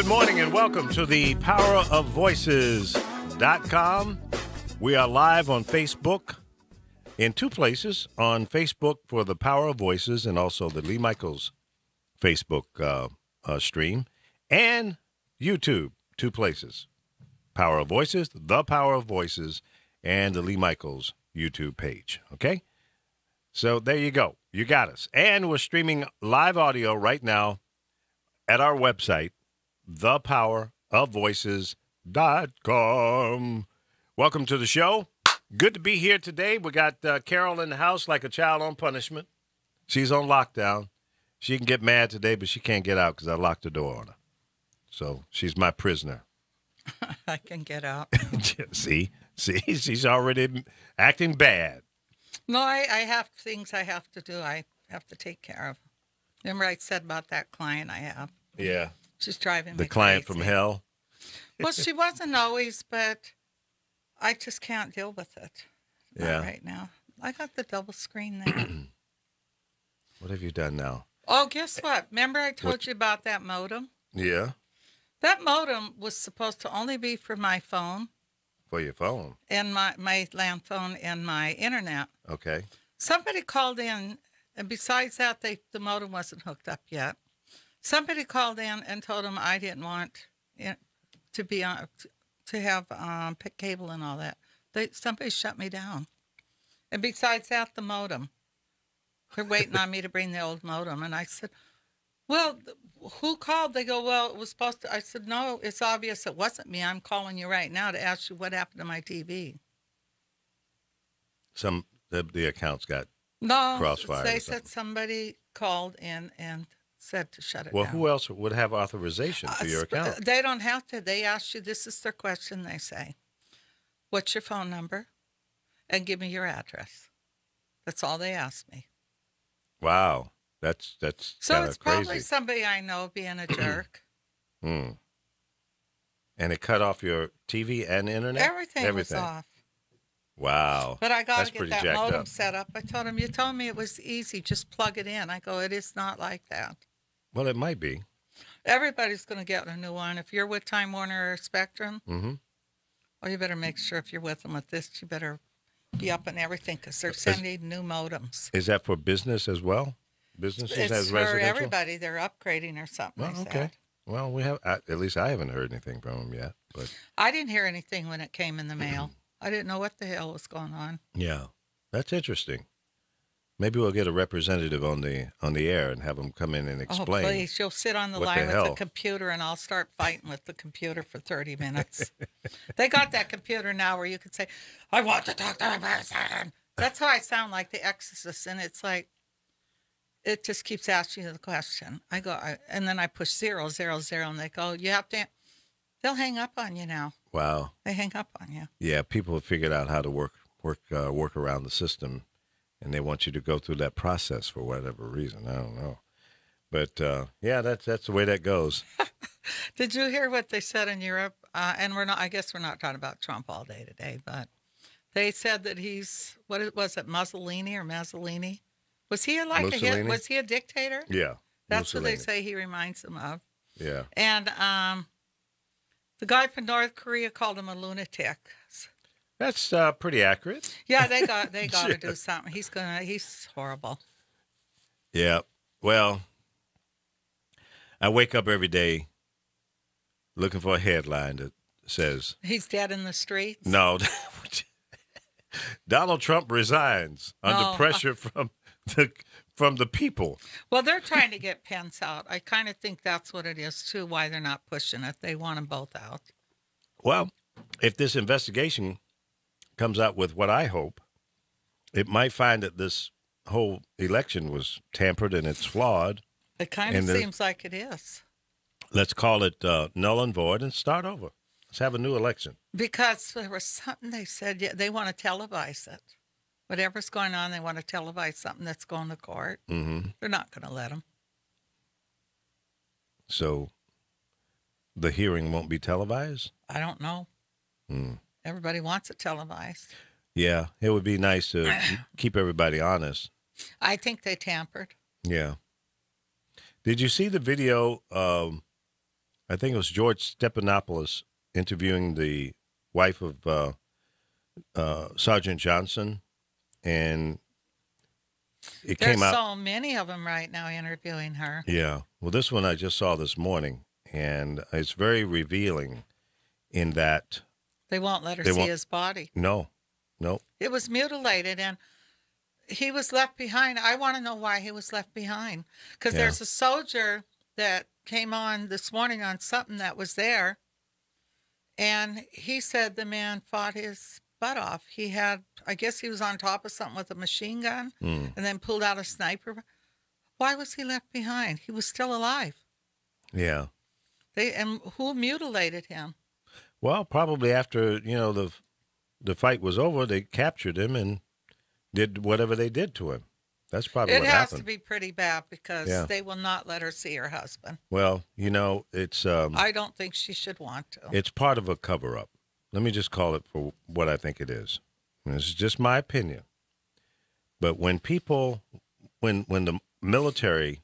Good morning and welcome to the powerofvoices.com. We are live on Facebook in two places. On Facebook for the Power of Voices and also the Lee Michaels Facebook stream, and YouTube, two places. Power of Voices, the Power of Voices, and the Lee Michaels YouTube page. Okay? So there you go. You got us. And we're streaming live audio right now at our website, thepowerofvoices.com. Welcome to the show. Good to be here today. We got Carol in the house like a child on punishment. She's on lockdown. She can get mad today, but she can't get out because I locked the door on her. So she's my prisoner. I can get out. See, she's already acting bad. No, I have things I have to do. I have to take care of. Remember I said about that client I have? Yeah. She's driving me The client crazy. from hell? Well, she wasn't always, but I just can't deal with it. Not right now. I got the double screen there. What have you done now? Oh, guess what? Remember I told you about that modem? Yeah. That modem was supposed to only be for my phone. For your phone. And my land phone and my internet. Okay. Somebody called in, and besides that, the modem wasn't hooked up yet. Somebody called in and told them I didn't want it to be on, to have cable and all that. Somebody shut me down. And besides that, the modem. They're waiting on me to bring the old modem. And I said, well, who called? They go, well, it was supposed to. I said, no, it's obvious it wasn't me. I'm calling you right now to ask you what happened to my TV. The accounts got no, crossfire. They said somebody called in and said to shut it down. Well, who else would have authorization for your account? They don't have to. They ask you, this is their question, they say. What's your phone number? And give me your address. That's all they ask me. Wow. That's so it's crazy. Probably somebody I know being a jerk. And it cut off your TV and internet? Everything was off. Wow. But I got to get that modem up. set up. I told him, you told me it was easy. Just plug it in. I go, it is not like that. Well, it might be. Everybody's going to get a new one. If you're with Time Warner or Spectrum, well, you better make sure if you're with them with this, you better be up on everything because they're sending new modems. Is that for business as well? Businesses it's as for residential? Everybody. They're upgrading or something. Well, okay. Well, we have. At least I haven't heard anything from them yet. But I didn't hear anything when it came in the mail. I didn't know what the hell was going on. Yeah, that's interesting. Maybe we'll get a representative on the air and have them come in and explain. Oh, please. You'll sit on the line with the computer, and I'll start fighting with the computer for 30 minutes. They got that computer now where you can say, I want to talk to a person. That's how I sound like the Exorcist, and it's like, it just keeps asking you the question. I go, and then I push 000, and they go, you have to, they'll hang up on you now. Wow. They hang up on you. Yeah, people have figured out how to work around the system, and they want you to go through that process for whatever reason. I don't know. But, yeah, that's the way that goes. Did you hear what they said in Europe? And I guess we're not talking about Trump all day today, but they said that he's, what was it, Mussolini or Mazzolini? Was he was he a dictator? Yeah. That's what they say he reminds them of. Yeah. And the guy from North Korea called him a lunatic. That's pretty accurate. Yeah, they got to do something. He's horrible. Yeah. Well, I wake up every day looking for a headline that says he's dead in the streets. No. Donald Trump resigns under pressure from the people. Well, they're trying to get Pence out. I kind of think that's what it is, too, why they're not pushing it. They want them both out. Well, if this investigation comes out with what I hope, it might find that this whole election was tampered and it's flawed. It kind of seems like it is. Let's call it null and void and start over. Let's have a new election. Because there was something they said, they want to televise it. Whatever's going on, they want to televise something that's going to court. Mm-hmm. They're not going to let them. So the hearing won't be televised? I don't know. Everybody wants it televised. Yeah, it would be nice to keep everybody honest. I think they tampered. Yeah. Did you see the video I think it was George Stephanopoulos interviewing the wife of Sergeant Johnson, and it There's came out. so many of them right now interviewing her. Yeah. Well, this one I just saw this morning, and it's very revealing in that They won't let her They see won't- his body. no. It was mutilated, and he was left behind. I want to know why he was left behind. Because Yeah. there's a soldier that came on this morning on something that was there, and he said the man fought his butt off. He had, I guess he was on top of something with a machine gun and then pulled out a sniper. Why was he left behind? He was still alive. Yeah. And who mutilated him? Well, probably after, the fight was over, they captured him and did whatever they did to him. That's probably It what has happened. to be pretty bad because Yeah. they will not let her see her husband. Well, it's I don't think she should want to. it's part of a cover-up. Let me just call it for what I think it is. And this is just my opinion. But when the military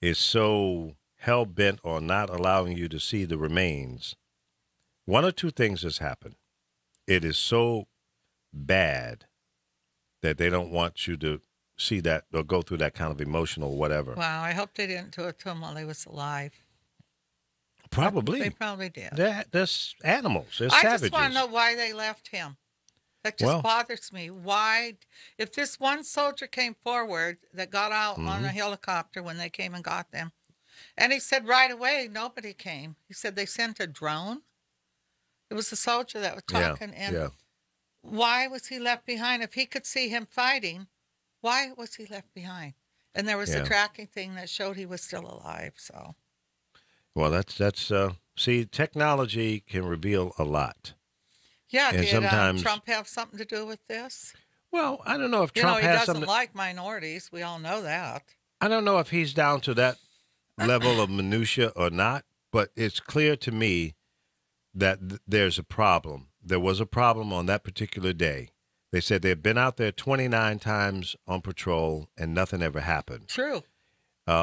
is so hell-bent on not allowing you to see the remains, one or two things has happened. It is so bad that they don't want you to see that or go through that kind of emotional whatever. Wow, I hope they didn't do it to him while he was alive. Probably. They probably did. They're animals. They're I savages. just want to know why they left him. That just Well- bothers me. Why, if this one soldier came forward that got out on a helicopter when they came and got them, and he said right away nobody came. He said they sent a drone. It was the soldier that was talking. And why was he left behind? If he could see him fighting, why was he left behind? And there was a Yeah. tracking thing that showed he was still alive. So Well, that's see, technology can reveal a lot. yeah, And did sometimes- Trump have something to do with this? Well, I don't know if You Trump know, he has doesn't something. like minorities. We all know that. I don't know if he's down to that level of minutia or not, but it's clear to me that there's a problem. There was a problem on that particular day. They said they've been out there 29 times on patrol and nothing ever happened. True.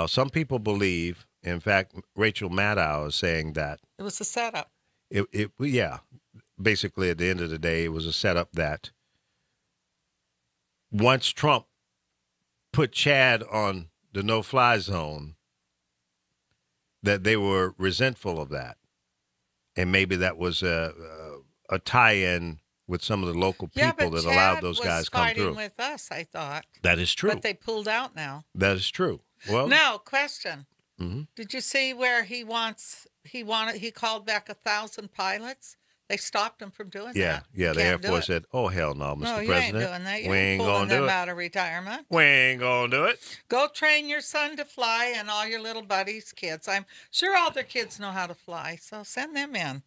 Some people believe, in fact, Rachel Maddow is saying that It was a setup. basically at the end of the day, it was a setup that once Trump put Chad on the no-fly zone, that they were resentful of that. And maybe that was a tie-in with some of the local people that allowed those guys come fighting through. with us, I thought. That is true. But they pulled out now. That is true. Well, Now, question. Mhm. Did you see where he called back 1,000 pilots? They stopped him from doing that. the Air Can't do Force it. said, "Oh hell no, Mr. No, you President, ain't doing that. You we ain't ain't pulling gonna do them it. out of retirement. We ain't gonna do it." Go train your son to fly and all your little buddies' kids. I'm sure all their kids know how to fly, so send them in.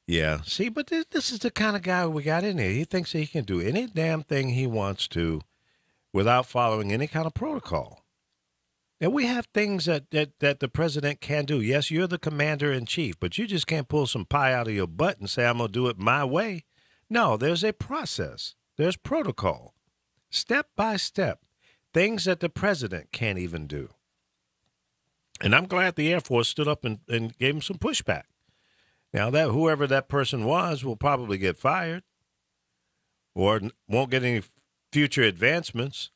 Yeah. See, but this is the kind of guy we got in here. He thinks that he can do any damn thing he wants to without following any kind of protocol. And we have things that the president can do. Yes, you're the commander in chief, but you just can't pull some pie out of your butt and say, I'm going to do it my way. No, there's a process. There's protocol. Step by step. Things that the president can't even do. And I'm glad the Air Force stood up and gave him some pushback. Now, that whoever that person was will probably get fired or won't get any future advancements.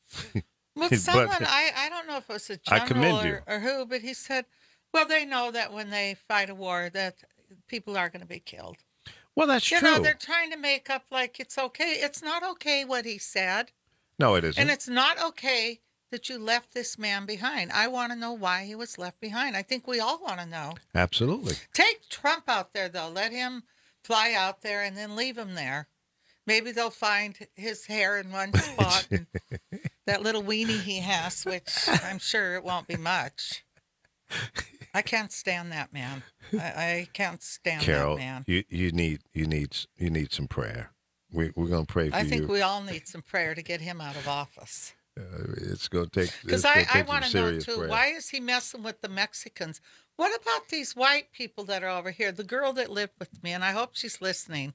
Well, But- someone, I don't know if it was a I commend general you. or who, but he said, well, they know that when they fight a war that people are going to be killed. Well, that's You true. know, they're trying to make up like it's okay. It's not okay what he said. No, it isn't. And it's not okay that you left this man behind. I want to know why he was left behind. I think we all want to know. Absolutely. Take Trump out there, though. Let him fly out there and then leave him there. Maybe they'll find his hair in one spot and that little weenie he has, which I'm sure it won't be much. I can't stand that man. I can't stand Carol, that man. you need some prayer. We're going to pray for I you. think we all need some prayer to get him out of office. It's going to take Because it's gonna I take want some to know, serious too, prayer. why is he messing with the Mexicans? What about these white people that are over here? The girl that lived with me, and I hope she's listening,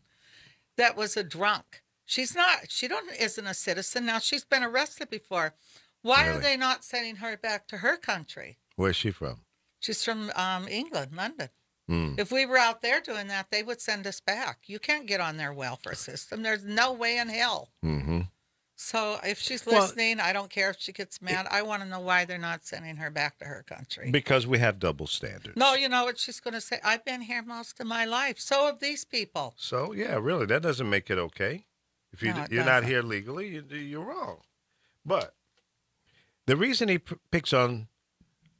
that was a drunk. She's not, isn't a citizen. Now, she's been arrested before. Why are Really? they not sending her back to her country? Where's she from? She's from England, London. Mm. If we were out there doing that, they would send us back. You can't get on their welfare system. There's no way in hell. Mm-hmm. So if she's Well, listening, I don't care if she gets mad. I want to know why they're not sending her back to her country. Because we have double standards. No, you know what she's going to say? I've been here most of my life. So have these people. So, yeah, really, that doesn't make it okay. If No, it you're not doesn't. here legally, you're wrong. But the reason he picks on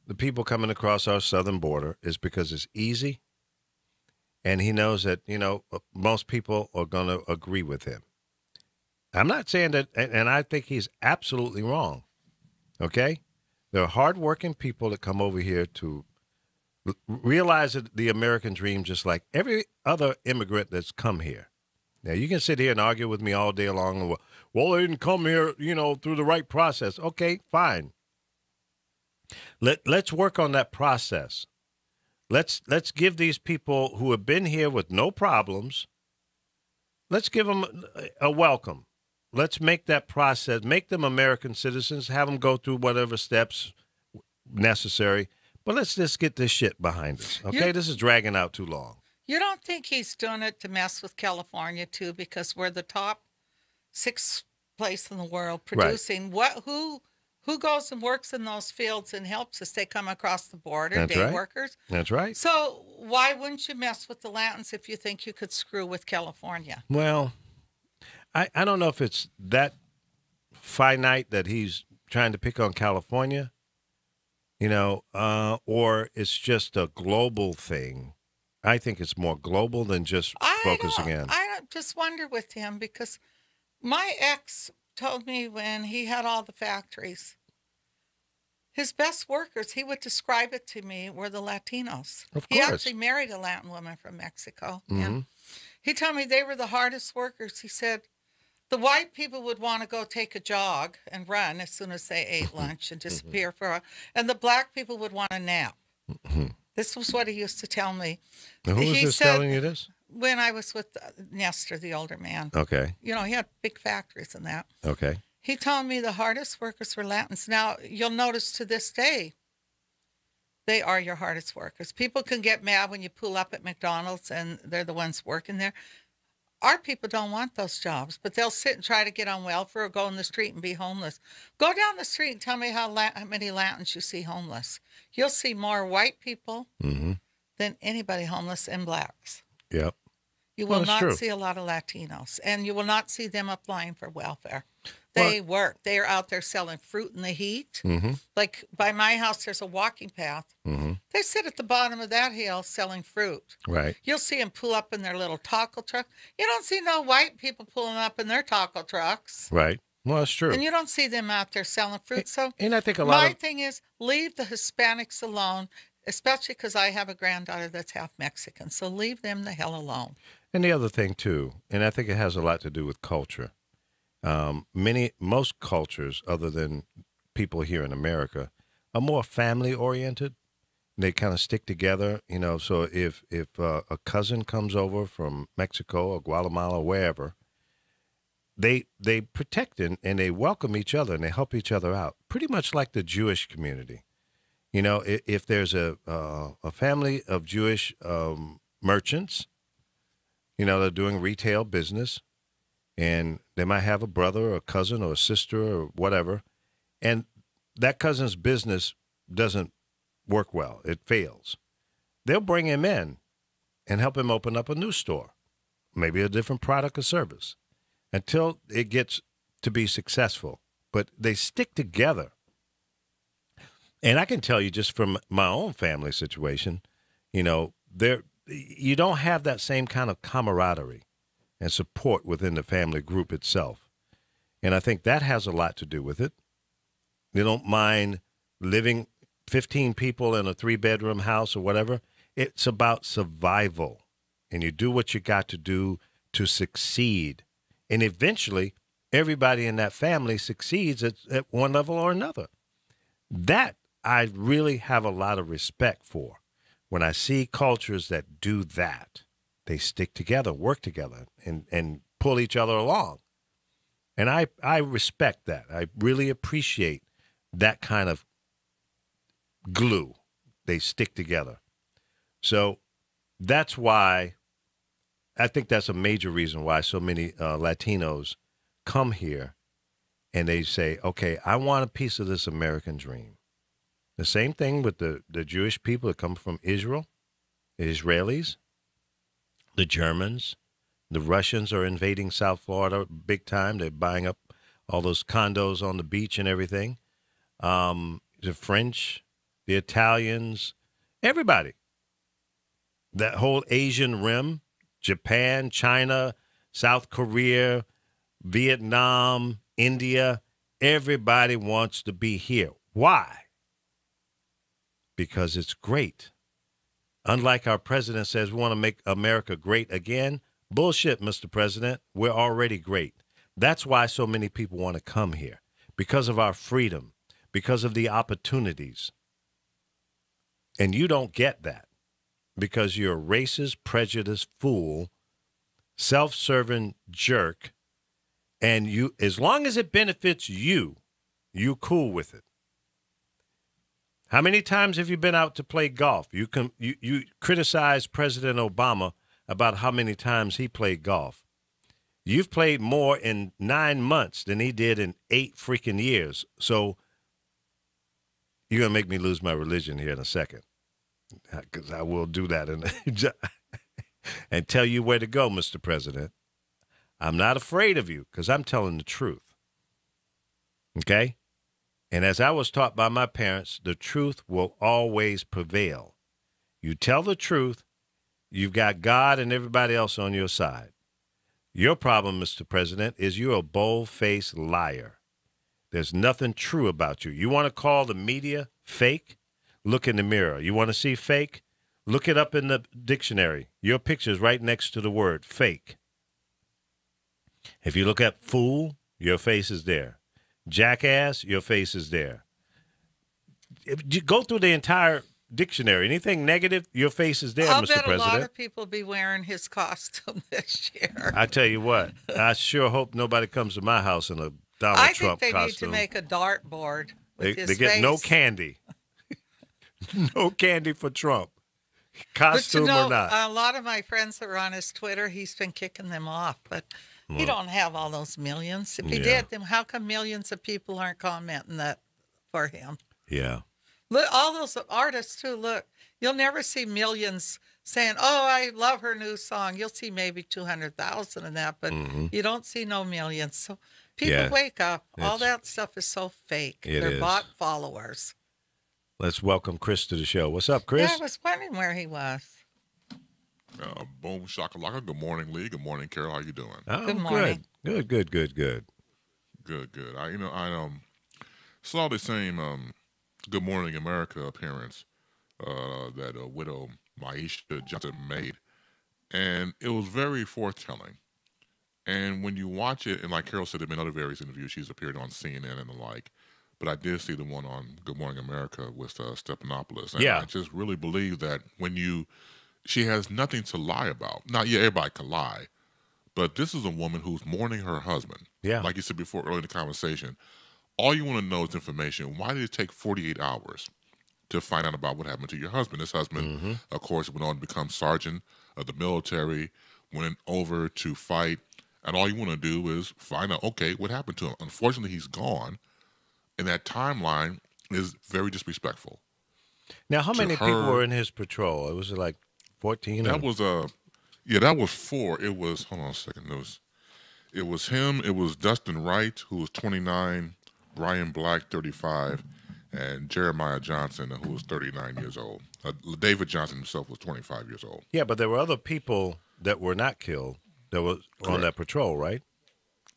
the people coming across our southern border is because it's easy. And he knows that, most people are going to agree with him. I'm not saying that, and I think he's absolutely wrong. Okay? There are hardworking people that come over here to realize that the American dream, just like every other immigrant that's come here. Now, you can sit here and argue with me all day long. Well, they didn't come here, through the right process. Okay, fine. Let's work on that process. Let's give these people who have been here with no problems, let's give them a welcome. Let's make that process, make them American citizens, have them go through whatever steps necessary. But let's just get this shit behind us, okay? This is dragging out too long. You don't think he's doing it to mess with California, too, because we're the top 6th place in the world producing. Right. Who goes and works in those fields and helps us? They come across the border, That's day right. workers. That's right. So why wouldn't you mess with the Latins if you think you could screw with California? Well, I don't know if it's that finite that he's trying to pick on California, or it's just a global thing. I think it's more global than just focusing in. I just wonder with him because my ex told me when he had all the factories, his best workers, he would describe it to me, were the Latinos. Of course. He actually married a Latin woman from Mexico. Mm-hmm. And he told me they were the hardest workers. He said the white people would want to go take a jog and run as soon as they ate lunch and disappear for a while. And the black people would want to nap. Mm-hmm. This was what he used to tell me. Now, who was this telling you this? When I was with Nestor, the older man. Okay. He had big factories and that. Okay. He told me the hardest workers were Latins. Now, you'll notice to this day, they are your hardest workers. People can get mad when you pull up at McDonald's and they're the ones working there. Our people don't want those jobs, but they'll sit and try to get on welfare or go in the street and be homeless. Go down the street and tell me how many Latins you see homeless. You'll see more white people than anybody homeless and blacks. Yep. You will not see a lot of Latinos, and you will not see them applying for welfare. They work. They are out there selling fruit in the heat. Mm-hmm. Like by my house, there's a walking path. Mm-hmm. They sit at the bottom of that hill selling fruit. Right. You'll see them pull up in their little taco truck. You don't see no white people pulling up in their taco trucks. Right. Well, that's true. And you don't see them out there selling fruit. So and I think my thing is leave the Hispanics alone, especially because I have a granddaughter that's half Mexican. So leave them the hell alone. And the other thing, too, and I think it has a lot to do with culture. Most cultures, other than people here in America, are more family-oriented. They kind of stick together, So if a cousin comes over from Mexico or Guatemala or wherever, they protect and they welcome each other and they help each other out, pretty much like the Jewish community. If there's a family of Jewish merchants, they're doing retail business, and they might have a brother or a cousin or a sister or whatever, and that cousin's business doesn't work well. It fails. They'll bring him in and help him open up a new store, maybe a different product or service, until it gets to be successful. But they stick together. And I can tell you just from my own family situation, you don't have that same kind of camaraderie and support within the family group itself. And I think that has a lot to do with it. They don't mind living 15 people in a 3-bedroom house or whatever. It's about survival. And you do what you got to do to succeed. And eventually, everybody in that family succeeds at one level or another. That I really have a lot of respect for. When I see cultures that do that, they stick together, work together, and pull each other along. And I respect that. I really appreciate that kind of glue they stick together. So that's why I think that's a major reason why so many Latinos come here and they say, okay, I want a piece of this American dream. The same thing with the Jewish people that come from Israel, the Israelis, the Germans, the Russians are invading South Florida big time. They're buying up all those condos on the beach and everything. The French, the Italians, everybody. That whole Asian rim, Japan, China, South Korea, Vietnam, India, everybody wants to be here. Why? Because it's great. Unlike our president says we want to make America great again. Bullshit, Mr. President. We're already great. That's why so many people want to come here, because of our freedom, because of the opportunities. And you don't get that because you're a racist, prejudiced fool, self-serving jerk, and you, as long as it benefits you, you cool with it. How many times have you been out to play golf? You criticize President Obama about how many times he played golf. You've played more in 9 months than he did in 8 freaking years. So you're going to make me lose my religion here in a second, because I will do that and tell you where to go, Mr. President. I'm not afraid of you because I'm telling the truth. Okay? And as I was taught by my parents, the truth will always prevail. You tell the truth, you've got God and everybody else on your side. Your problem, Mr. President, is you're a bold-faced liar. There's nothing true about you. You want to call the media fake? Look in the mirror. You want to see fake? Look it up in the dictionary. Your picture's right next to the word fake. If you look at fool, your face is there. Jackass, your face is there. If you go through the entire dictionary, anything negative, your face is there, Mr. President. I'll bet a lot of people be wearing his costume this year. I tell you what, I sure hope nobody comes to my house in a Donald Trump costume. I think they need to make a dartboard with his face. They get no candy. No candy for Trump, costume or not. A lot of my friends that are on his Twitter, he's been kicking them off, but he don't have all those millions. If he did, then how come millions of people aren't commenting that for him? Yeah. Look, all those artists too. Look, you'll never see millions saying, "Oh, I love her new song." You'll see maybe 200,000 in that, but you don't see no millions. So people wake up. All that stuff is so fake. They're bot followers. Let's welcome Chris to the show. What's up, Chris? Yeah, I was wondering where he was. Boom shakalaka. Good morning, Lee. Good morning, Carol. How you doing? Oh, good morning. Good. Good. I saw the same Good Morning America appearance that widow Maisha Johnson made, and it was very foretelling. And when you watch it, and like Carol said, there have been other various interviews she's appeared on CNN and the like, but I did see the one on Good Morning America with Stephanopoulos, and I just really believe that she has nothing to lie about. Now, everybody can lie, but this is a woman who's mourning her husband. Yeah. Like you said before earlier in the conversation, all you want to know is information. Why did it take 48 hours to find out about what happened to your husband? This husband, of course, went on to become sergeant of the military, went over to fight, and all you want to do is find out, okay, what happened to him? Unfortunately, he's gone, and that timeline is very disrespectful. Now, how many people were in his patrol? It was like 14? That was that was 4. It was, hold on a second, it was him, it was Dustin Wright, who was 29, Brian Black, 35, and Jeremiah Johnson, who was 39 years old. David Johnson himself was 25 years old. Yeah, but there were other people that were not killed that was on that patrol, right?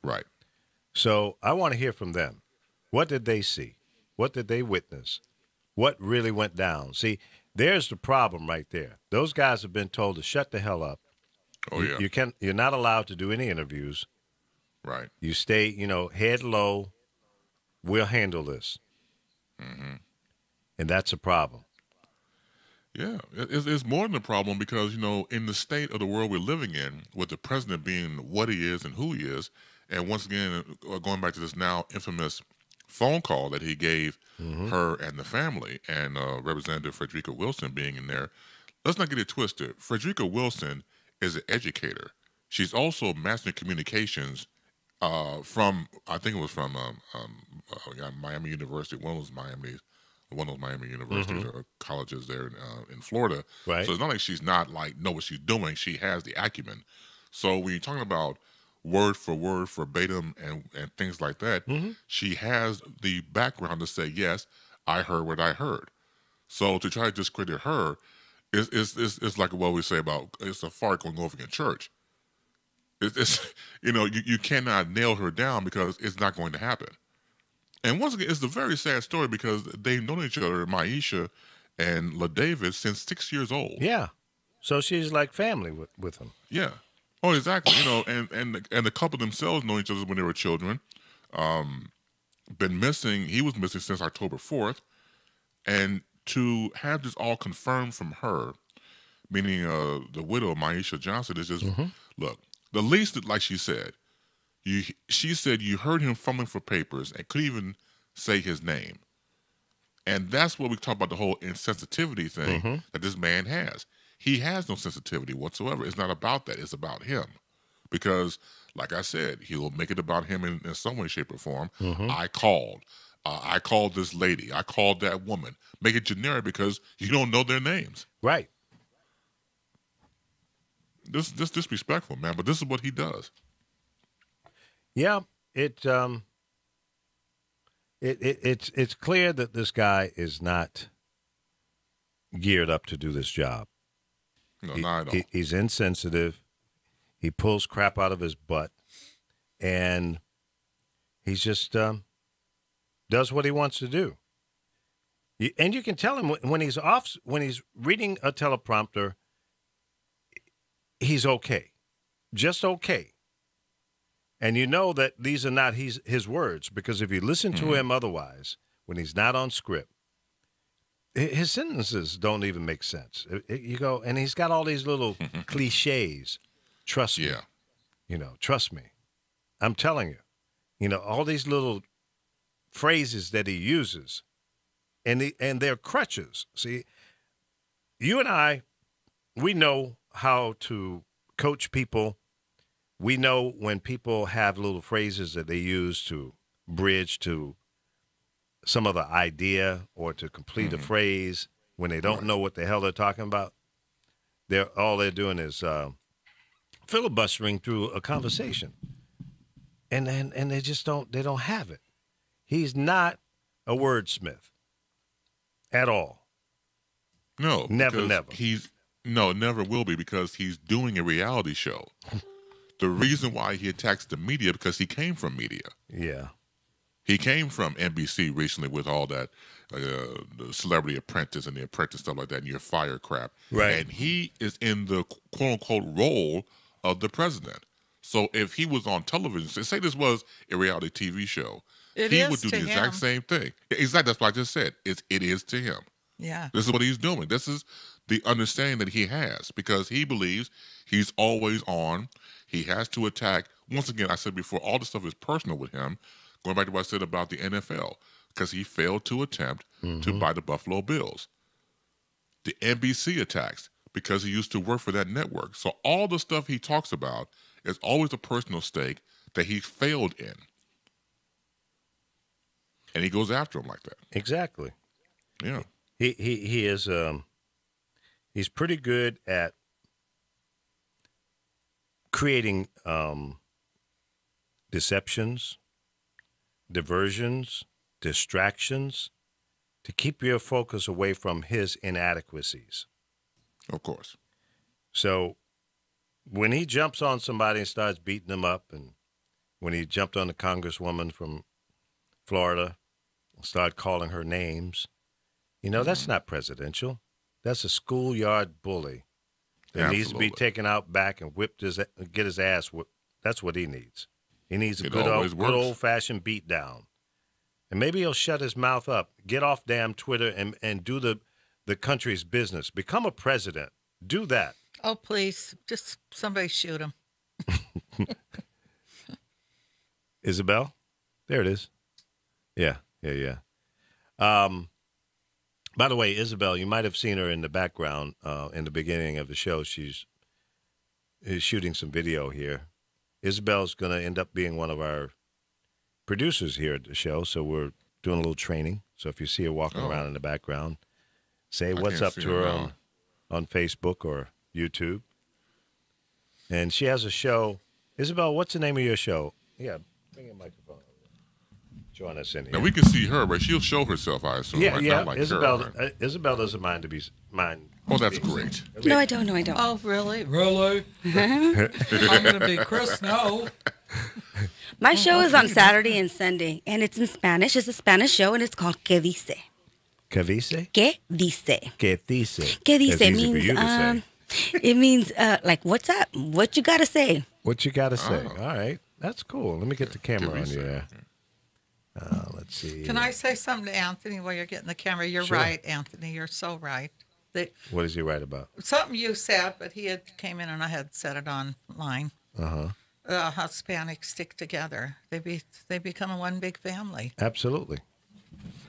Right. So I want to hear from them. What did they see? What did they witness? What really went down? See, there's the problem right there. Those guys have been told to shut the hell up. Oh, yeah. You're not allowed to do any interviews. Right. You stay, head low. We'll handle this. And that's a problem. Yeah, it's more than a problem because, in the state of the world we're living in, with the president being what he is and who he is, and once again, going back to this now infamous phone call that he gave her and the family, and Representative Frederica Wilson being in there. Let's not get it twisted. Frederica Wilson is an educator. She's also master in communications from, I think it was from Miami University. One of those Miami universities or colleges there in Florida. Right. So it's not like she's not know what she's doing. She has the acumen. So when you're talking about word for word, verbatim, and things like that, she has the background to say, yes, I heard what I heard. So to try to discredit her is like what we say about it's a fart going over in church. It's you cannot nail her down because it's not going to happen. And once again, it's a very sad story because they've known each other, Maisha and LaDavis, since 6 years old. Yeah. So she's like family with him. Yeah. Oh, exactly. And the couple themselves know each other when they were children. Been missing. He was missing since October 4th. And to have this all confirmed from her, meaning the widow, Maisha Johnson, is just, look, the least that, like she said, she said you heard him fumbling for papers and couldn't even say his name. And that's what we talk about, the whole insensitivity thing that this man has. He has no sensitivity whatsoever. It's not about that. It's about him. Because, like I said, he'll make it about him in some way, shape, or form. I called. I called this lady. I called that woman. Make it generic because you don't know their names. Right. This disrespectful, man. But this is what he does. Yeah. It's clear that this guy is not geared up to do this job. No, not at all. He's insensitive. He pulls crap out of his butt, and he's just does what he wants to do. And you can tell him when he's off, when he's reading a teleprompter, he's okay, just okay. And you know that these are not his words, because if you listen to him otherwise, when he's not on script, his sentences don't even make sense. You go, and he's got all these little cliches. Trust me. Yeah. Trust me. I'm telling you. All these little phrases that he uses, and they're crutches. See, you and I, we know how to coach people. We know when people have little phrases that they use to bridge to some other idea or to complete a phrase when they don't know what the hell they're talking about. All they're doing is filibustering through a conversation, and they just don't have it. He's not a wordsmith at all. No, never. Never will be, because he's doing a reality show. The reason why he attacks the media, because he came from media. Yeah. He came from NBC recently with all that, the Celebrity Apprentice and the Apprentice, stuff like that, and your fire crap. Right. And he is in the quote-unquote role of the president. So if he was on television, say this was a reality TV show, he would do the exact same thing. Exactly. That's what I just said. It is to him. Yeah. This is what he's doing. This is the understanding that he has, because he believes he's always on. He has to attack. Once again, I said before, all this stuff is personal with him. Going back to what I said about the NFL, because he failed to attempt to buy the Buffalo Bills. The NBC attacks because he used to work for that network. So all the stuff he talks about is always a personal stake that he failed in. And he goes after him like that. Exactly. Yeah. He is he's pretty good at creating deceptions, diversions, distractions to keep your focus away from his inadequacies. Of course. So when he jumps on somebody and starts beating them up, and when he jumped on the congresswoman from Florida and started calling her names, that's not presidential. That's a schoolyard bully that needs to be taken out back and get his ass whipped. That's what he needs. He needs a good old-fashioned beat down. And maybe he'll shut his mouth up, get off damn Twitter, and do the country's business. Become a president. Do that. Oh, please. Just somebody shoot him. Isabel? There it is. Yeah, yeah. By the way, Isabel, you might have seen her in the background in the beginning of the show. She's is shooting some video here. Isabel's going to end up being one of our producers here at the show, so we're doing a little training. So if you see her walking around in the background, say what's up to her on Facebook or YouTube. And she has a show. Isabel, what's the name of your show? Yeah, bring your microphone over. Join us in here. Now we can see her, but she'll show herself, I assume. Yeah, right? yeah. Not like Isabel, her, right? Isabel doesn't mind to be mind. Oh, that's great. No, I don't. No, I don't. Oh, really? Really? I'm going to be Chris now. My show is on Saturday and Sunday, and it's in Spanish. It's a Spanish show, and it's called Que Dice. ¿Qué dice? Que Dice. ¿Qué dice? Que That's Dice easy for means, you to say. it means, like, what's up? What you got to say? What you got to say? All right. That's cool. Let me get the camera on you there. Let's see. Can I say something to Anthony while you're getting the camera? You're Sure. right, Anthony. You're so right. What is he right about? Something you said, but he had came in and I had said it online. Uh-huh. How Hispanics stick together. They become one big family. Absolutely.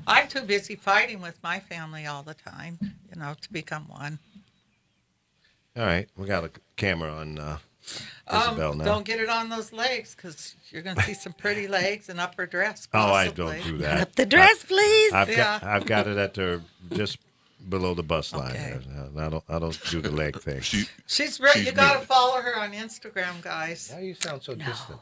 I'm too busy fighting with my family all the time, to become one. All right. We got a camera on Isabel now. Don't get it on those legs because you're going to see some pretty legs and upper dress. Oh, I Possibly. don't do that. Up the dress, please. I've got it at the just below the bust line. Okay. I don't do the leg thing. She's ready. You got to follow her on Instagram, guys. Why do you sound so distant?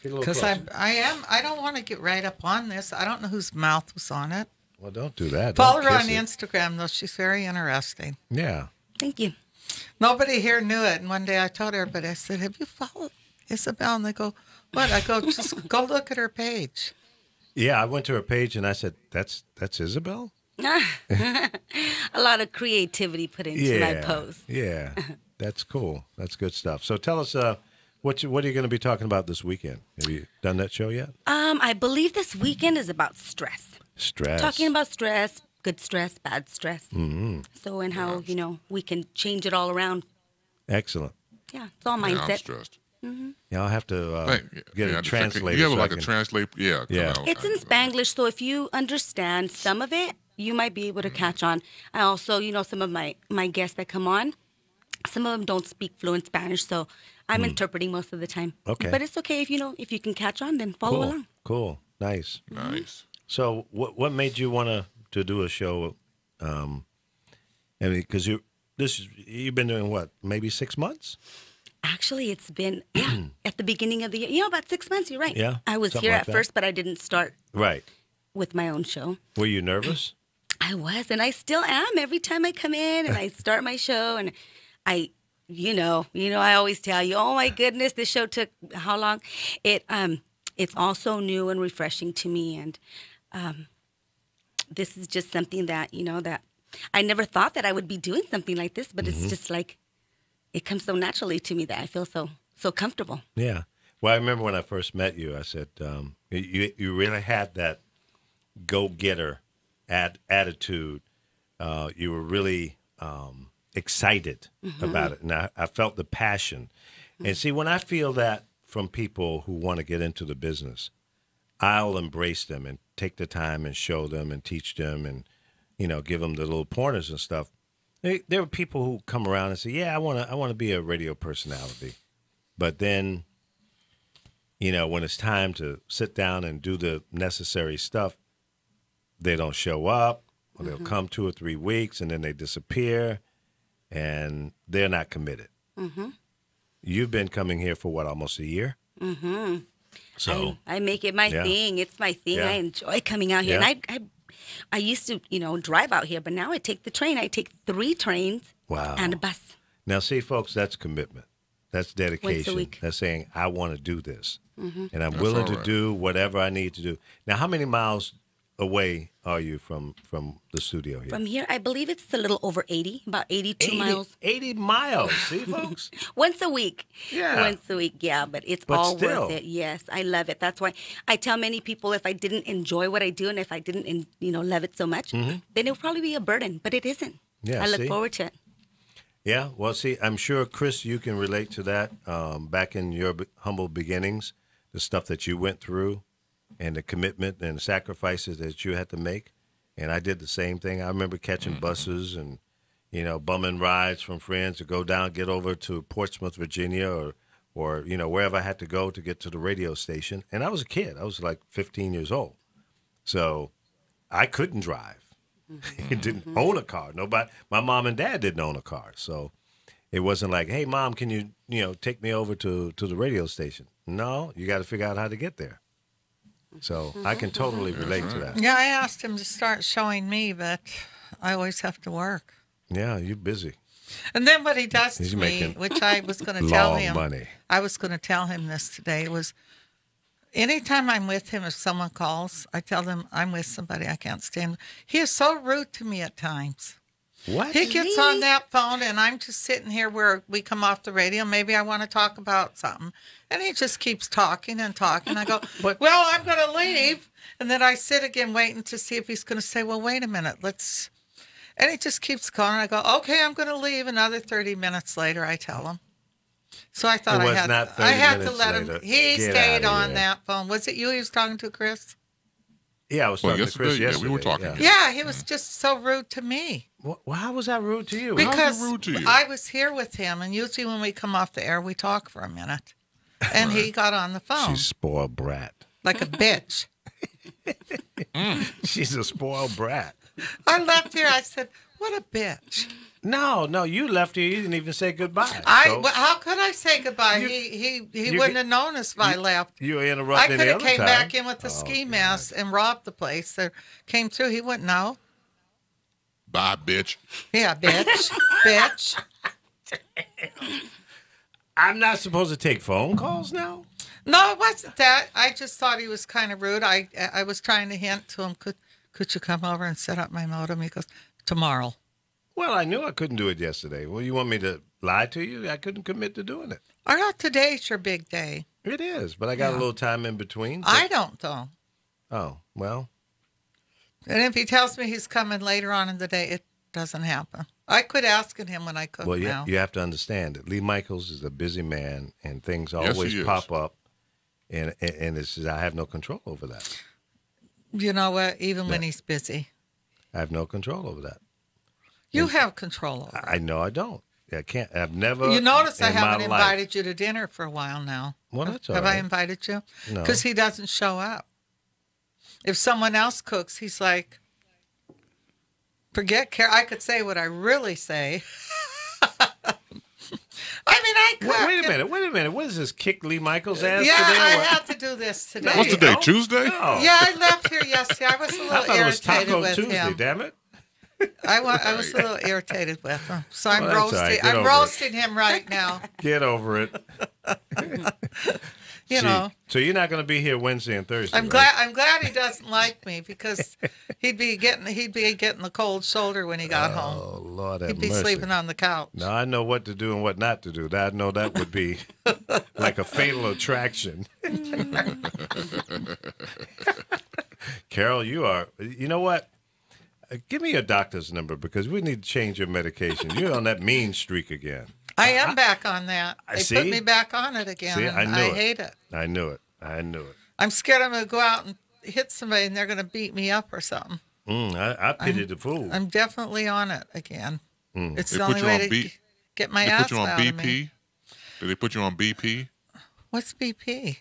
Get a little Because closer. I don't want to get right up on this. I don't know whose mouth was on it. Well, don't do that. Follow Don't her kiss on it. Instagram, though. She's very interesting. Yeah. Thank you. Nobody here knew it. And one day I told everybody, I said, have you followed Isabel? And they go, what? I go, just go look at her page. Yeah, I went to her page and I said, that's Isabel? A lot of creativity put into my post. Yeah. That's cool. That's good stuff. So tell us what are you going to be talking about this weekend? Have you done that show yet? I believe this weekend is about stress. Stress. Talking about stress, good stress, bad stress. Mm-hmm. So, and how, we can change it all around. Excellent. Yeah, it's all Yeah, I'm mindset. stressed. Yeah, I'll have to get a translator. You have so I like a can- translate? Yeah. Yeah. It's in Spanglish, so if you understand some of it, you might be able to catch on. I also, some of my guests that come on, some of them don't speak fluent Spanish, so I'm interpreting most of the time. Okay. But it's okay if if you can catch on, then follow along. Cool. Nice. Nice. So what made you want to do a show? Because you've been doing what, maybe 6 months? Actually, it's been at the beginning of the year. About 6 months. You're right. Yeah, I was something here like at that. first, but I didn't start Right. with my own show. Were you nervous? I was, and I still am. Every time I come in and I start my show, and I always tell you, oh my goodness, this show took how long? It's also new and refreshing to me, and this is just something that that I never thought that I would be doing something like this, but it's just like it comes so naturally to me that I feel so comfortable. Yeah. Well, I remember when I first met you, I said you really had that go-getter attitude. You were really excited about it, and I felt the passion. And see, when I feel that from people who want to get into the business, I'll embrace them and take the time and show them and teach them and give them the little pointers and stuff. There are people who come around and say, "Yeah, I want to be a radio personality," but then, when it's time to sit down and do the necessary stuff, they don't show up, or they'll come 2 or 3 weeks and then they disappear, and they're not committed. Mm-hmm. You've been coming here for what, almost a year? Mm-hmm. So I make it my thing. It's my thing. Yeah. I enjoy coming out here, Yeah. and I used to drive out here, but now I take the train. I take 3 trains Wow. and a bus. Now, see, folks, that's commitment. That's dedication. week. That's saying, I want to do this. Mm-hmm. And I'm That's willing all to right. do whatever I need to do. Now, how many miles away are you from the studio here? From here, I believe it's a little over 80, about 82 miles. 80 miles. See, folks? Once a week. Yeah. Once a week, yeah, but it's But all still. worth it. Yes, I love it. That's why I tell many people if I didn't enjoy what I do and if I didn't, love it so much, then it would probably be a burden, but it isn't. Yeah, I look see? forward to it. Yeah, well, see, I'm sure, Chris, you can relate to that back in your humble beginnings, the stuff that you went through. and the commitment and sacrifices that you had to make. And I did the same thing. I remember catching buses and, bumming rides from friends to go down, get over to Portsmouth, Virginia, or wherever I had to go to get to the radio station. And I was a kid. I was like 15 years old. So I couldn't drive. Didn't own a car. Nobody. My mom and dad didn't own a car. So it wasn't like, hey, Mom, can you, take me over to the radio station? No, you got to figure out how to get there. So I can totally relate to that. Yeah, I asked him to start showing me, but I always have to work. Yeah, you're busy. And then what he does He's to me, making which I was going to tell long him, money. I was going to tell him this today, was anytime I'm with him, if someone calls, I tell them I'm with somebody I can't stand. He is so rude to me at times. What? He gets on that phone, and I'm just sitting here where we come off the radio. Maybe I want to talk about something. And he just keeps talking and talking. I go, well, I'm going to leave. And then I sit again waiting to see if he's going to say, well, wait a minute, let's. And he just keeps going. I go, okay, I'm going to leave. Another 30 minutes later, I tell him. So I thought It was I had, not 30 I had to minutes let later. him. He Get stayed outta on here. that phone. Was it you he was talking to, Chris? Yeah, I was talking to Chris yesterday, yesterday. we were talking. Yeah, he was just so rude to me. Well, how was that rude to you? Because rude to you? I was here with him, and usually when we come off the air, we talk for a minute. And he got on the phone She's a spoiled brat. like a bitch. She's a spoiled brat. I left here. I said, what a bitch. No, you left here. You didn't even say goodbye. Well, how could I say goodbye? He you wouldn't get- have known us if I left. You were I interrupting could the have other came time. back in with a ski mask and robbed the place. Or came through. He wouldn't know. Bye, bitch. Yeah, bitch. Bitch. I'm not supposed to take phone calls now? No, it wasn't that. I just thought he was kind of rude. I was trying to hint to him, could you come over and set up my modem? He goes, tomorrow. Well, I knew I couldn't do it yesterday. Well, you want me to lie to you? I couldn't commit to doing it. I know today's your big day. It is, but I got a little time in between. I don't, though. Oh, well. And if he tells me he's coming later on in the day, it doesn't happen. I quit asking him when I cook Well, now. you have to understand that Lee Michaels is a busy man, and things Yes, always he is. pop up, and it's I have no control over that. You know what? Even when he's busy, I have no control over that. you have control over it. I know I don't. I can't. I've never. You notice I in my haven't life- invited you to dinner for a while now. Well, that's all Have I right. invited you? No. Because he doesn't show up. If someone else cooks, he's like, forget care. I could say what I really say. I mean, I could. Wait a minute. What is this? Kick Lee Michaels' ass Yeah, today? I What? had to do this today. What's the day? No. Tuesday? No. Yeah, I left here yesterday. I was a I little thought it was irritated Taco with Tuesday. him. Damn it! I was a little irritated with him. So I'm Well, that's all right. roasting. Get I'm over it. roasting him right now. Get over it. You See, know. So you're not going to be here Wednesday and Thursday. I'm right? glad he doesn't like me because he'd be getting the cold shoulder when he got home. Oh Lord, have He'd be mercy. sleeping on the couch. Now I know what to do and what not to do. I know that would be like a fatal attraction. Carol, you are. You know what? Give me your doctor's number because we need to change your medication. You're on that mean streak again. I am back on that. I They see. put me back on it again. See, and I knew it. hate it. I knew it. I knew it. I'm scared I'm going to go out and hit somebody and they're going to beat me up or something. I pity the fool. I'm definitely on it again. It's They the put only you way on to B- get my They ass put you on out of me. BP? Did they put you on BP? What's BP?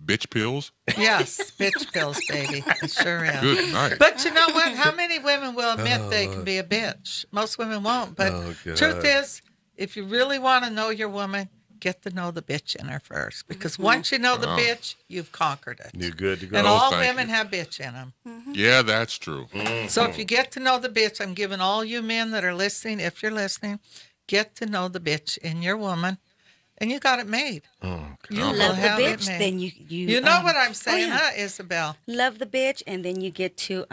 Bitch pills? Yes, bitch pills, baby. It sure is. Good night. But you know what? How many women will admit they can be a bitch? Most women won't. But Oh, God. truth is, if you really want to know your woman, get to know the bitch in her first. Because once you know the bitch, you've conquered it. You're good to go. And Oh, all thank women you. have bitch in them. Yeah, that's true. So if you get to know the bitch, I'm giving all you men that are listening, if you're listening, get to know the bitch in your woman, and you got it made. You will Love the have it bitch, made. then you You know what I'm saying, yeah. huh, Isabel? love the bitch, and then you get to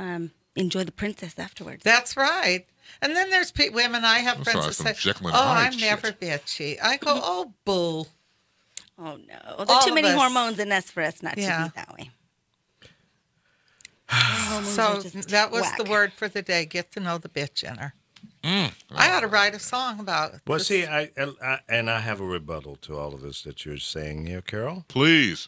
enjoy the princess afterwards. That's right. And then there's women I have friends that some say, Jekyll and "Oh, Hyde I'm shit." never bitchy." I go, "Oh, bull." Oh no, there's All too of many us. hormones in us for us not to Yeah. be that way. So are just that was the whack. word for the day. Get to know the bitch in her. Mm. I ought to write a song about it. Well, This- see, I have a rebuttal to all of this that you're saying here, Carol. Please.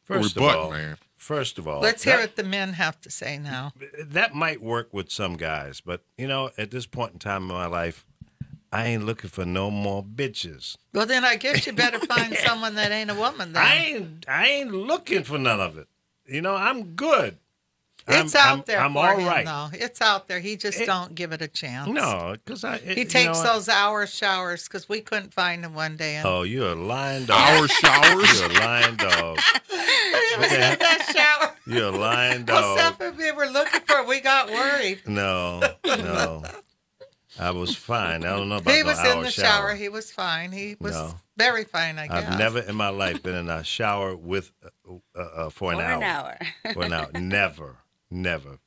First rebut, of all, man. first of all, Let's hear what the men have to say now. that might work with some guys, but at this point in time in my life, I ain't looking for no more bitches. Well, then I guess you better find someone that ain't a woman then. I ain't looking for none of it. I'm good. It's out there I'm for all him, right. though. It's out there. He just don't give it a chance. No, because He takes those hour showers because we couldn't find him one day. And Oh, you're a lying dog. Hour showers. You're a lying dog. he was in that shower. You're a lying Well, dog. something we were looking for. We got worried. No. I was fine. I don't know about He no was hour in the shower. He was fine. He was No. very fine, I guess. I've never in my life been in a shower with for an hour. For an hour. Never.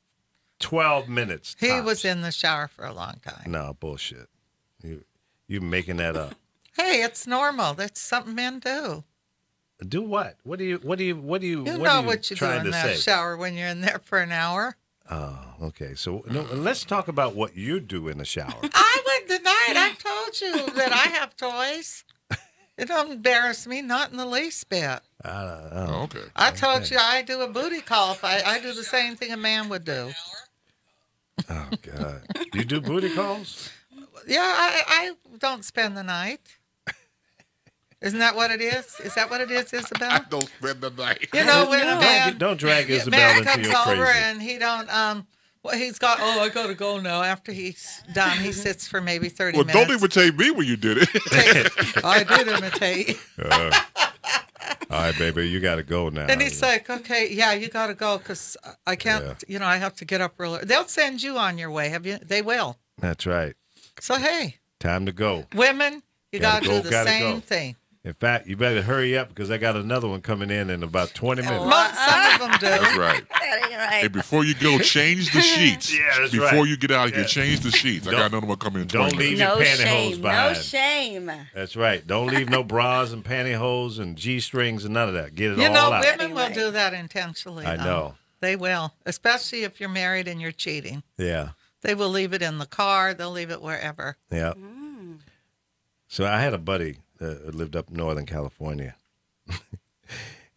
12 minutes. He tops. was in the shower for a long time. No, bullshit. You making that up. Hey, it's normal. That's something men do. Do what? What are you You what know are you what you do trying in to that say? shower when you're in there for an hour. Oh, okay. So no, let's talk about what you do in the shower. I wouldn't deny it. I told you that I have toys. It don't embarrass me, not in the least bit. Oh, okay. I told you I do a booty call. If I do the same thing a man would do. Oh God. You do booty calls? Yeah, I don't spend the night. Isn't that what it is? Is that what it is, Isabel? Don't spend the night. You know, when a man, Don't drag Isabel man into comes your over crazy. and he don't, well, he's got, I got to go now. After he's done, he sits for maybe 30 Well, minutes. don't imitate me when you did it. I did imitate. All right, baby, you got to go now. And he's like, okay, yeah, you got to go because I can't, I have to get up early. They'll send you on your way. They will. That's right. So, hey, Time to go. women, you got Gotta to go, do the gotta same go. thing. In fact, you better hurry up because I got another one coming in about 20 minutes. Some of them do. That's right. That ain't right. Hey, before you go, change the sheets. Yeah, that's before right. you get out of here, Yeah. change the sheets. I got another one coming in 20 Don't leave minutes. your No pantyhose shame. behind. No shame. That's right. Don't leave no bras and pantyhose and G-strings and none of that. Get it You all know, out. women will Anyway. do that intentionally. I though. know. They will, especially if you're married and you're cheating. Yeah. They will leave it in the car. They'll leave it wherever. Yeah. So I had a buddy that lived up in Northern California.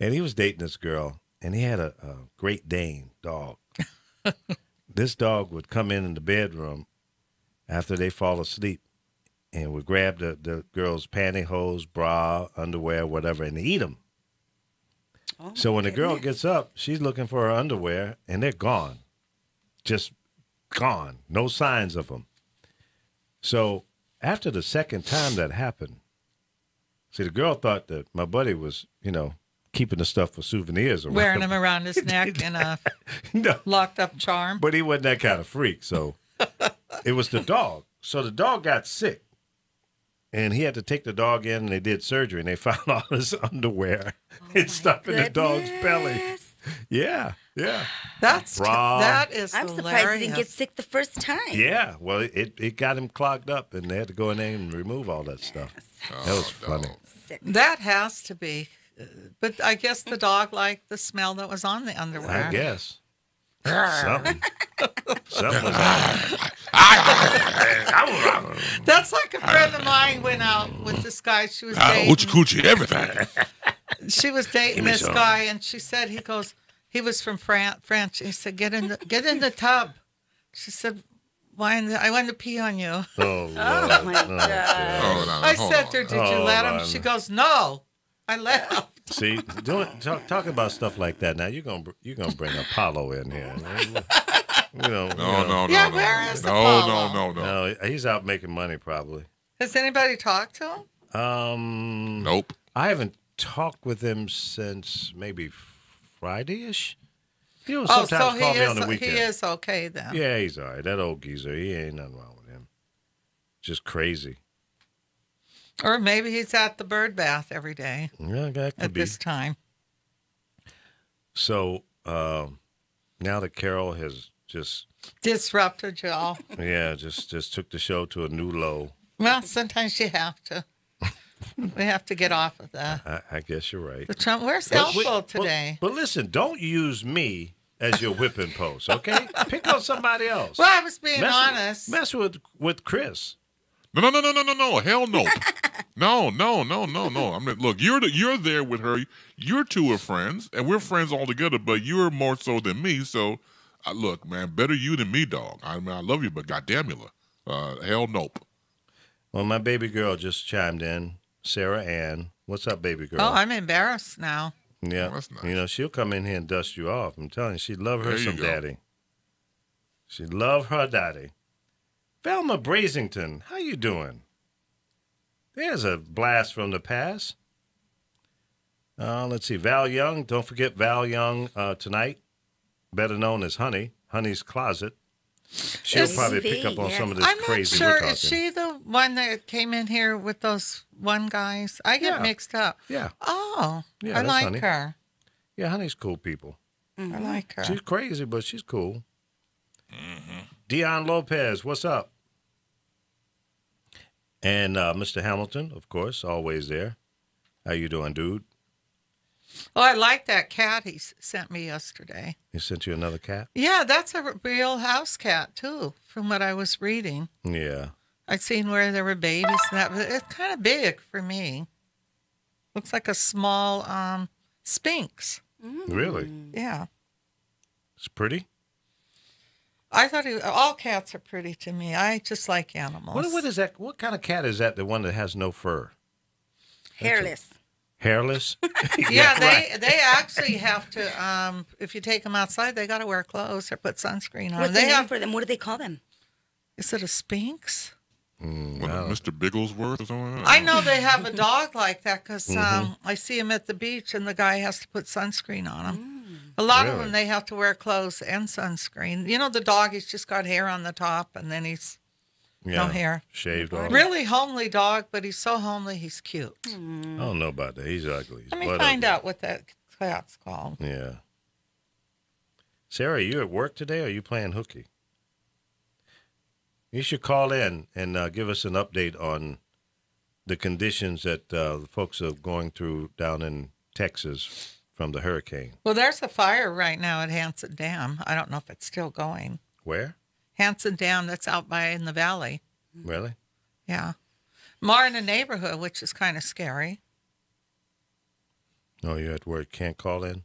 And he was dating this girl, and he had a Great Dane dog. This dog would come in the bedroom after they fall asleep and would grab the girl's pantyhose, bra, underwear, whatever, and eat them. Oh, So when the girl goodness. gets up, she's looking for her underwear, and they're gone. Just gone. No signs of them. So after the second time that happened, see, the girl thought that my buddy was, keeping the stuff for souvenirs. Or Wearing whatever. them around his neck in a No, locked up charm. but he wasn't that kind of freak. So it was the dog. So the dog got sick. And he had to take the dog in, and they did surgery, and they found all his underwear and stuff in the dog's belly. Goodness. Yeah. That's Bra. that is I'm hilarious. surprised he didn't get sick the first time. Yeah. Well, it got him clogged up, and they had to go in there and remove all that stuff. That was funny. Sick. That has to be. But I guess the dog liked the smell that was on the underwear. I guess. Something was That's like a friend of mine went out with this guy she was Hoochie dating. coochie, everything. She was dating me this some. guy, and she said he was from France. He said, "Get in the tub." She said, "Why? I want to pee on you." Oh, Lord. Oh my God. Hold on, I hold said on. to her, "Did you Oh, let him?" man. She goes, "No, I left." See, talk about stuff like that. Now you're gonna bring Apollo in here. No. Yeah, where is no, Apollo? No, he's out making money probably. Has anybody talked to him? Nope. I haven't talked with him since maybe Friday-ish. He'll Oh, sometimes so call he me on the is. He weekend. is okay then. Yeah, he's all right. That old geezer, he ain't nothing wrong with him. Just crazy. Or maybe he's at the bird bath every day Yeah, that could at be. this time. So now that Carol has just Disrupted y'all. just took the show to a new low. Well, sometimes you have to. We have to get off of that. I guess you're right. The Trump. Where's But- Elfo today? But listen, don't use me as your whipping post, okay? Pick on somebody else. Well, I was being Mess- honest. Mess with Chris. No. Hell no. No. I mean, look, you're there with her. You two are friends, and we're friends all together. But you're more so than me. So, look, man, better you than me, dog. I mean, I love you, but goddamn you, hell nope. Well, my baby girl just chimed in, Sarah Ann. What's up, baby girl? Oh, I'm embarrassed now. Yeah, Oh, that's nice. you know, she'll come in here and dust you off. I'm telling you, she'd love her There you some go. daddy. She'd love her daddy. Velma Brazington, how you doing? There's a blast from the past. Let's see, Val Young. Don't forget Val Young tonight, better known as Honey, Honey's Closet. She'll Is- probably pick up on yes. some of this I'm not crazy sure. we're talking. Is she the one that came in here with those one guys? I get Yeah. mixed up. Yeah, Oh, Yeah, I that's like Honey. her. yeah, Honey's cool people. I like her. She's crazy, but she's cool. Dion Lopez, what's up? And Mr. Hamilton, of course, always there. How you doing, dude? Oh, I like that cat he sent me yesterday. He sent you another cat? Yeah, that's a real house cat too, from what I was reading. Yeah. I'd seen where there were babies and that, but it's kind of big for me. Looks like a small sphinx. Really? Yeah. It's pretty? I thought all cats are pretty to me. I just like animals. What is that? What kind of cat is that? The one that has no fur? Hairless. Hairless? Yeah, right. they actually have to. If you take them outside, they got to wear clothes or put sunscreen on. What's They the name have. for them? What do they call them? Is it a sphinx? What, Wow. Mr. Bigglesworth or something like that? I know they have a dog like that because Mm-hmm. I see him at the beach and the guy has to put sunscreen on him. A lot of Really? them, they have to wear clothes and sunscreen. You know, the dog, he's just got hair on the top and then he's Yeah. no hair. Shaved off. Really homely dog, but he's so homely, he's cute. I don't know about that. He's ugly. He's Let me butt find ugly. out what that cat's called. Yeah. Sarah, you at work today or are you playing hooky? You should call in and give us an update on the conditions that the folks are going through down in Texas from the hurricane. Well, there's a fire right now at Hanson Dam. I don't know if it's still going. Where? Hanson Dam, that's out by in the valley. Really? Yeah. More in the neighborhood, which is kind of scary. No, you're at work. Can't call in?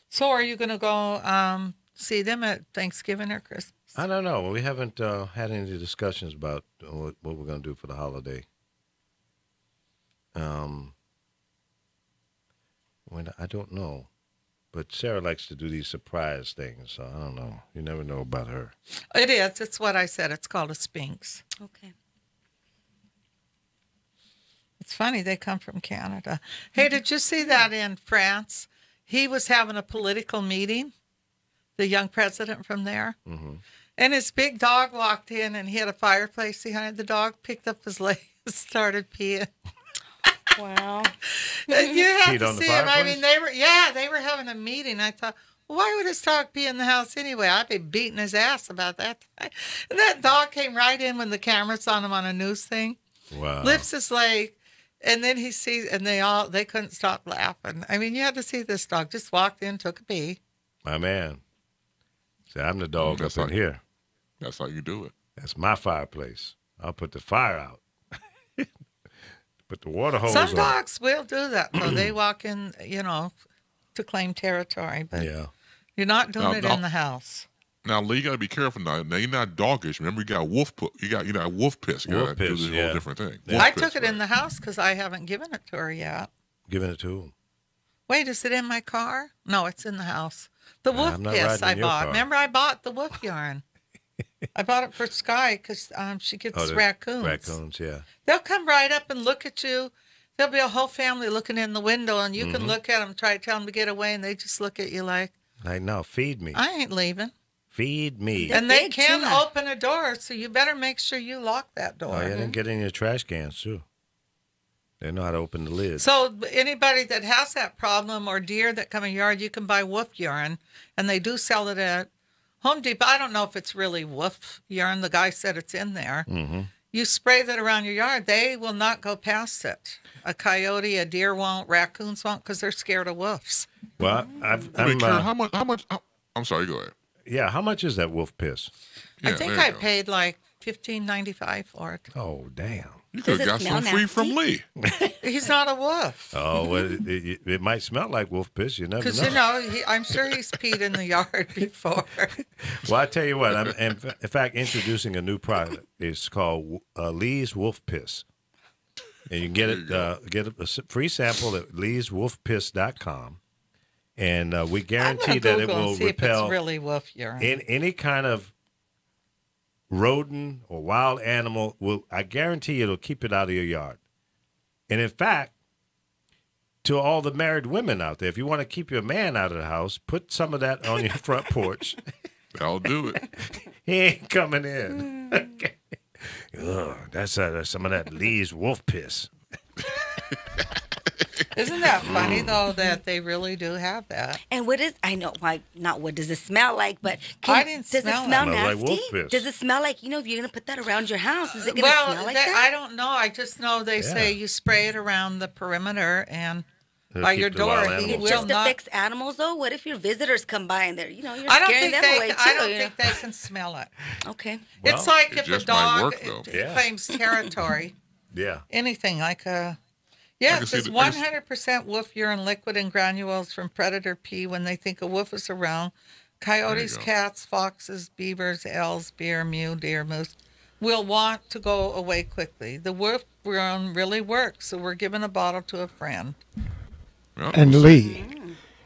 So are you going to go see them at Thanksgiving or Christmas? I don't know. We haven't had any discussions about what we're going to do for the holiday. I don't know. But Sarah likes to do these surprise things, so I don't know. You never know about her. It is. It's what I said. It's called a sphinx. Okay. It's funny. They come from Canada. Hey, did you see that in France? He was having a political meeting, the young president from there. Mm-hmm. And his big dog walked in and he had a fireplace behind. The dog picked up his leg and started peeing. Wow. You have Peed to on the see him. I mean, fireplace? they were having a meeting. I thought, well, why would his dog be in the house anyway? I'd be beating his ass about that. And that dog came right in when the camera's on him on a news thing, Wow. lifts his leg, and then he sees, and they couldn't stop laughing. I mean, you had to see this dog. Just walked in, took a pee. My man. See, I'm the dog That's up in how- here. That's how you do it. That's my fireplace. I'll put the fire out. Put the water hose Some on. dogs will do that, though. They walk in, to claim territory, but Yeah. you're not doing No, it no. in the house. Now, Lee, you gotta be careful now. Now you're not doggish. Remember, you got wolf put. You got wolf piss. You Wolf gotta do piss, this yeah. whole different thing. Yeah. Wolf I piss, took it in right. the house because I haven't given it to her yet. Giving it to him. Wait, is it in my car? No, it's in the house. The wolf I'm not piss riding I in your bought. car. Remember, I bought the wolf yarn. I bought it for Sky because she gets the raccoons. Raccoons, yeah. They'll come right up and look at you. There'll be a whole family looking in the window, and you can look at them, try to tell them to get away, and they just look at you like, Like, no, feed me. I ain't leaving. Feed me. They're And they big, can too. open a door, so you better make sure you lock that door. Oh, yeah, and get in your trash cans, too. They know how to open the lid. So anybody that has that problem or deer that come in your yard, you can buy wolf yarn, and they do sell it at Home Depot. I don't know if it's really wolf yarn. The guy said it's in there. Mm-hmm. You spray that around your yard, they will not go past it. A coyote, a deer won't, raccoons won't, because they're scared of wolves. Well, I mean, Karen, how much? I'm sorry. Go ahead. Yeah, how much is that wolf piss? I Yeah, think there you I go. paid like $15.95 for it. Oh, damn. You could Does have it got some smell free nasty? from Lee. He's not a wolf. Oh, well, it might smell like wolf piss. You never Because, know. I'm sure he's peed in the yard before. Well, I tell you what, I'm in fact introducing a new product. It's called Lee's Wolf Piss. And you can get a free sample at leeswolfpiss.com. And we guarantee I'm that gonna it Google will and see if repel it's really wolf urine. in any kind of rodent or wild animal. I guarantee it'll keep it out of your yard. And in fact, to all the married women out there, if you want to keep your man out of the house, put some of that on your front porch. I'll do it. He ain't coming in. Okay. Ugh, that's some of that Lee's wolf piss. Isn't that funny, though, that they really do have that? And what is, I know, like, not what does it smell like, but I didn't does smell it smell it. Smells like nasty? wolf piss. Does it smell like, if you're going to put that around your house, is it going to Well, smell like I that? don't know. I just know they say you spray it around the perimeter and It'll by keep your the door. wild He animals It will just not. affects animals, though? What if your visitors come by and they're, you're I don't scaring think them away, too? I don't think they can smell it. Okay. It's Well, like it if a just might dog work, though. claims territory, Yeah. anything like a. I Yeah, can it see says the- I can 100% wolf urine, liquid, and granules from predator pee when they think a wolf is around. Coyotes, go. cats, foxes, beavers, elves, bear, mule, deer, moose will want to go away quickly. The wolf urine really works, so we're giving a bottle to a friend. Well, And we'll see. Lee,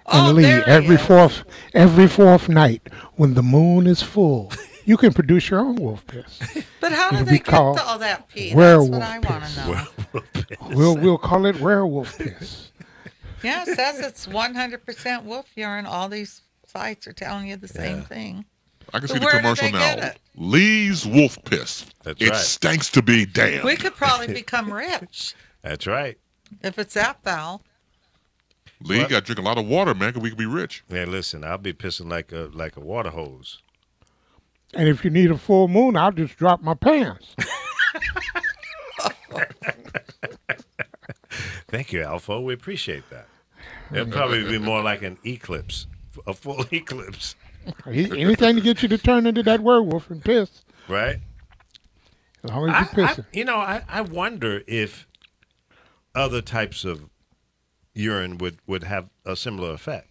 Oh, and Lee, there he every is. fourth night when the moon is full, you can produce your own wolf piss. But how do It'll they be get called all that pee? werewolf That's what I want piss. to know. We'll call it werewolf piss. Yeah, it says it's 100% wolf urine. All these sites are telling you the same thing. I can So see the where did commercial they get now. it? Lee's Wolf Piss. That's it right. stinks to be damned. We could probably become rich That's right. if it's that foul. Lee got to drink a lot of water, man, 'cause we could be rich. Yeah, listen, I'll be pissing like a water hose. And if you need a full moon, I'll just drop my pants. Thank you, Alpha. We appreciate that. It'll probably be more like an eclipse, a full eclipse, Anything to get you to turn into that werewolf and piss. right? As long as you're pissing. I wonder if other types of urine would have a similar effect.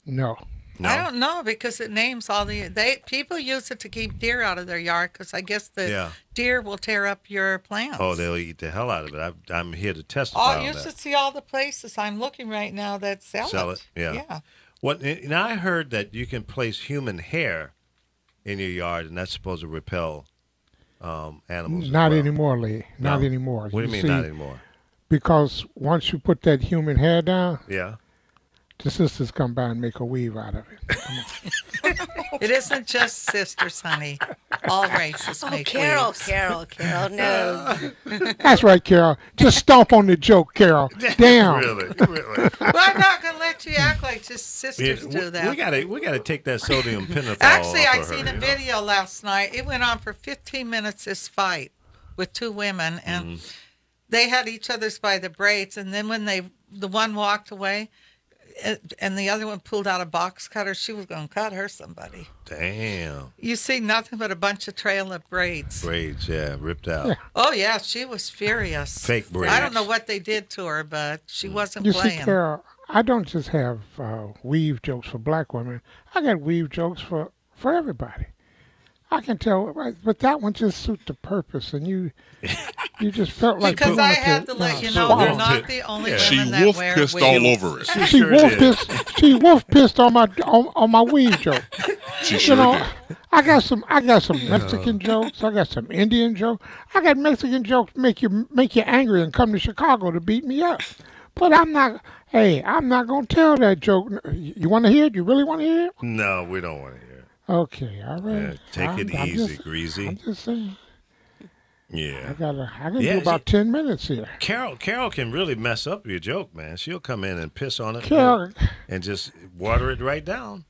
No. No? I don't know because it names all the people use it to keep deer out of their yard because I guess the deer will tear up your plants. Oh, they'll eat the hell out of it. I'm here to testify Oh, on you that. should see all the places I'm looking right now that sell it. Yeah. Yeah. What? Now I heard that you can place human hair in your yard, and that's supposed to repel animals. as Not well. anymore, Lee. Not No. anymore. What do you mean see, not anymore? Because once you put that human hair down, Yeah. the sisters come by and make a weave out of it. It isn't just sisters, honey. All races Oh, make Carol weaves. knows. That's right, Carol. Just stomp on the joke, Carol. Damn. Really? Well, I'm not gonna let you act like just sisters do that. We gotta take that sodium pentothal. Actually, off I of her, seen a you know? video last night. It went on for 15 minutes. This fight with two women, and they had each other's by the braids. And then when the one walked away, and the other one pulled out a box cutter, she was going to cut her somebody. Damn. You see nothing but a bunch of trail of braids. Braids, yeah, ripped out. Oh yeah, she was furious. Fake braids. I don't know what they did to her, but she wasn't You playing. see, Carol, I don't just have weave jokes for black women. I got weave jokes for everybody. I can tell, but that one just suit the purpose, and you just felt like Because doing I it had to let you know we're Well, not the only yeah. She women that wolf wear pissed wigs. all over it. She sure wolf did. pissed. She wolf pissed on my weave joke. She sure You know, did. I got some Mexican jokes. I got some Indian jokes. I got Mexican jokes make you angry and come to Chicago to beat me up. But I'm not. Hey, I'm not gonna tell that joke. You want to hear it? You really want to hear it? No, we don't want to hear it. Okay, all right. Yeah, take it I'm easy, just- Greasy. I'm just saying. Yeah. I can Yeah, do about 10 minutes here. Carol can really mess up your joke, man. She'll come in and piss on it Carol, and just water it right down.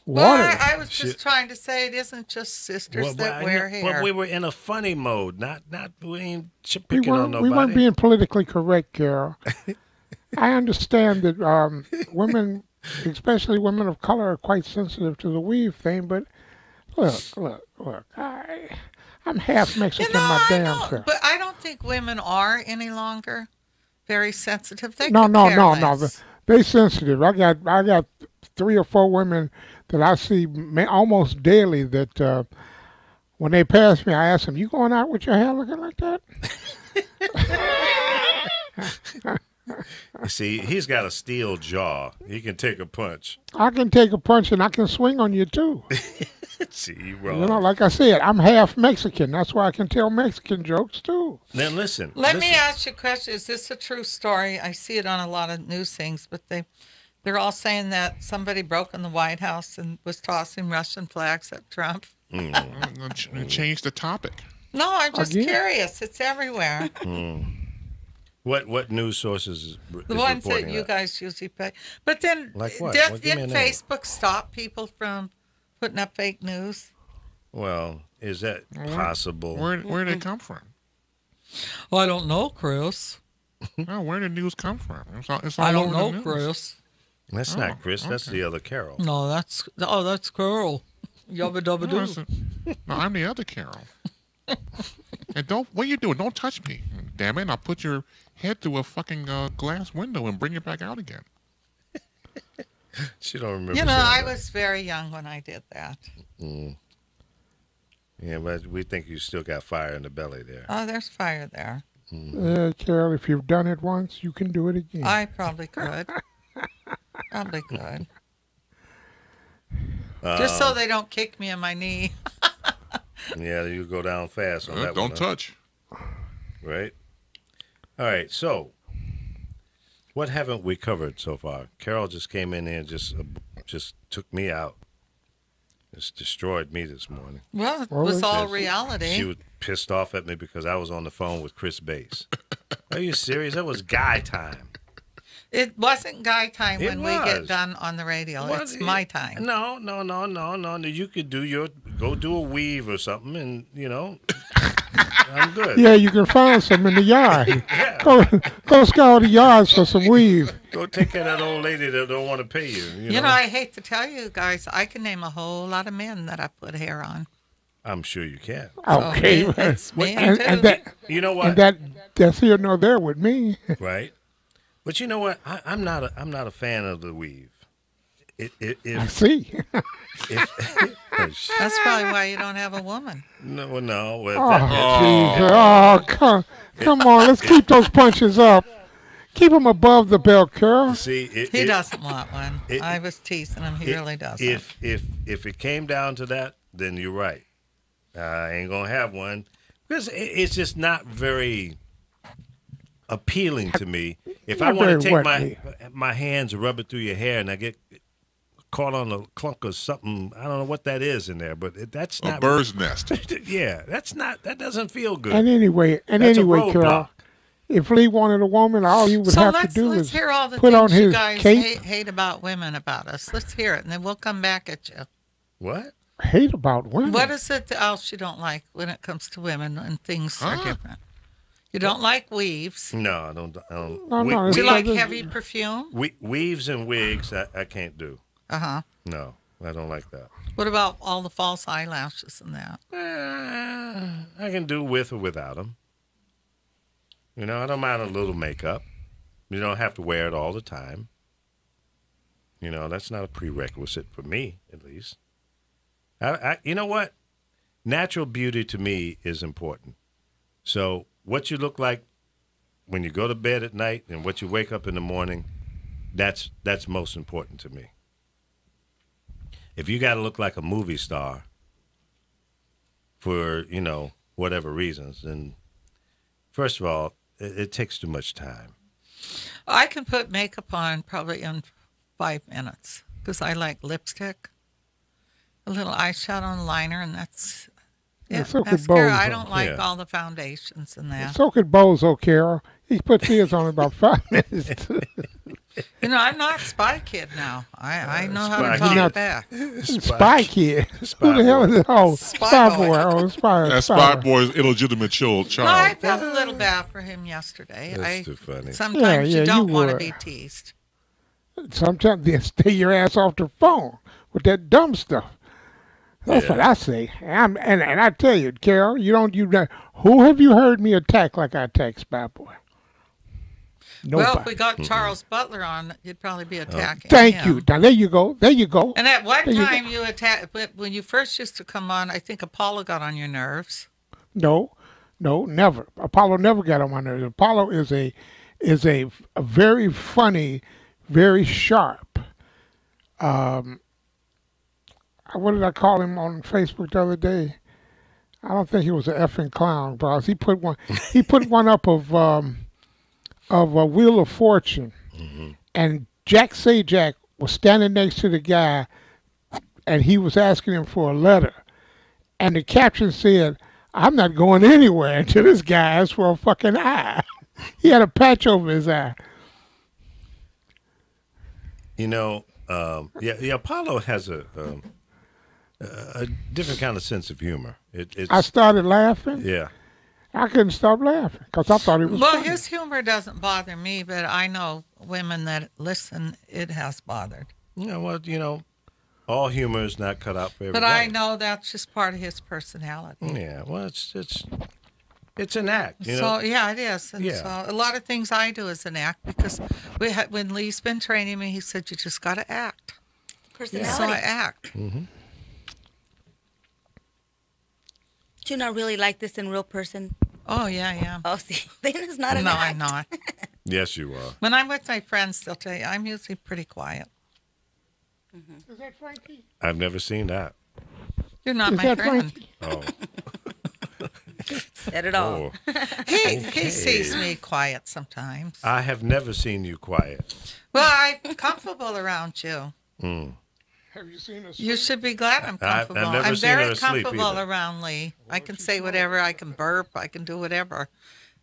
Well, water. I was just trying to say it isn't just sisters that wear hair. But we were in a funny mode, not we ain't we picking on weren't, nobody. we weren't being politically correct, Carol. I understand that women especially women of color, are quite sensitive to the weave thing. But look. I'm half Mexican, my I damn know, self. but I don't think women are any longer very sensitive. They No, could no, care no, less. no. They sensitive. I got 3 or 4 women that I see almost daily that when they pass me, I ask them, "You going out with your hair looking like that?" You see, he's got a steel jaw. He can take a punch. I can take a punch and I can swing on you too. See, you You wrong. know, like I said, I'm half Mexican. That's why I can tell Mexican jokes too. Then listen. Let me listen. ask you a question. Is this a true story? I see it on a lot of news things, but they're all saying that somebody broke in the White House and was tossing Russian flags at Trump. Change the topic. No, I'm just Again? curious. It's everywhere. What news sources is The ones reporting that you guys usually pay. But then, Like what? did, Well, give me a did name. Facebook stop people from putting up fake news? Well, is that possible? Where did it come from? I don't know, Chris. No, where did news come from? It's all I don't over the know, news. Chris. That's not Chris. That's the other Carol. No, that's Carol. Yubba dubba No, doo. no, I'm the other Carol. And what are you doing? Don't touch me. Damn it. I'll put your head through a fucking glass window and bring it back out again. She don't remember. You know, saying I that. was very young when I did that. Yeah, but we think you still got fire in the belly there. Oh, there's fire there. Carol, if you've done it once, you can do it again. I probably could. Probably could. Just so they don't kick me in my knee. Yeah, you go down fast on that one. Don't huh? touch. Right. All right. So, what haven't we covered so far? Carol just came in here and just took me out. Just destroyed me this morning. Well, it Well, was all She reality. was pissed off at me because I was on the phone with Chris Bass. Are you serious? That was guy time. It wasn't guy time It when we get was. done on the radio. What? It's my time. No. You could go do a weave or something, and I'm good. Yeah, you can find some in the yard. Go scour the yards for some weave. Go take care of that old lady that don't want to pay you. You know, I hate to tell you guys, I can name a whole lot of men that I put hair on. I'm sure you can. Okay, So it's me and, too. and that You know what? and that's here nor there with me. Right. But you know what? I'm not a fan of the weave. I If see. That's probably why you don't have a woman. no. Oh, Jesus. Oh, come on. Let's keep those punches up. Keep them above the belt, Carol. See, He doesn't want one. it- I was teasing him. He really doesn't. If it came down to that, then you're right. I ain't gonna have one because it's just not very appealing to me. If I Not want to very take what, my hands and rub it through your hair and I get caught on a clunk of something, I don't know what that is in there, but that's A not bird's nest. Yeah, that doesn't feel good. And anyway, That's a Carol, roadblock. if Lee wanted a woman, all he would So have to let's do is hear all the put things on you his guys cape. hate about women about us. Let's hear it, and then we'll come back at you. What? Hate about women. What is it else you don't like when it comes to women and things are different? You don't like weaves. No, I don't. No, Do you It's like like- heavy perfume? Weaves and wigs, I can't do. Uh-huh. No, I don't like that. What about all the false eyelashes and that? I can do with or without them. You know, I don't mind a little makeup. You don't have to wear it all the time. You know, that's not a prerequisite for me, at least. You know what? Natural beauty to me is important. So what you look like when you go to bed at night and what you wake up in the morning, that's most important to me. If you got to look like a movie star for, whatever reasons, then first of all, it takes too much time. I can put makeup on probably in 5 minutes because I like lipstick, a little eyeshadow and liner, and that's Yeah, so could mascara. I Bozo. don't like Yeah. all the foundations and that. So could Bozo, Carol. He puts his on in about 5 minutes. You know, I'm not Spy Kid now. I know how Spy to talk Kid. back. Spy Kid. Who the hell is it? Oh, Spy Spy Boy. Boy. Oh, Spy. That Spy Boy's illegitimate child. No, I felt a little bad for him yesterday. That's too funny. Sometimes Yeah, you don't you want to would. be teased. Sometimes they stay your ass off the phone with that dumb stuff. That's what I say. And I tell you, Carol, who have you heard me attack like I attack Spy Boy? Nobody. Well, if we got Charles Butler on, you'd probably be attacking Thank him. you. Now there you go. There you go. And at one There you time you attacked, when you first used to come on, I think Apollo got on your nerves. No, never. Apollo never got on my nerves. Apollo is a very funny, very sharp. What did I call him on Facebook the other day? I don't think he was an effing clown, because he put one up of a Wheel of Fortune, and Jack Sajak was standing next to the guy, and he was asking him for a letter, and the caption said, "I'm not going anywhere until this guy asks for a fucking eye." He had a patch over his eye. Apollo has a different kind of sense of humor. I started laughing. Yeah. I couldn't stop laughing because I thought it was Well, funny. his humor doesn't bother me, but I know women that listen, it has bothered. Yeah, well, all humor is not cut out for everybody. But I know that's just part of his personality. Yeah, well, it's an act. So yeah, it is. And Yeah. so a lot of things I do is an act, because when Lee's been training me, he said you just got to act. Personality. So I act. Do you not really like this in real person? Oh yeah. Oh, see, then it's not an No, act. I'm not. Yes, you are. When I'm with my friends, they'll tell you I'm usually pretty quiet. Is that Frankie? I've never seen that. You're not Is my that friend. Frankie? Oh, Said it all. He sees me quiet sometimes. I have never seen you quiet. Well, I'm comfortable around you. Have you seen us? You should be glad I'm I've comfortable. never I'm seen her very asleep comfortable either. around Lee. I can say whatever. I can burp. I can do whatever,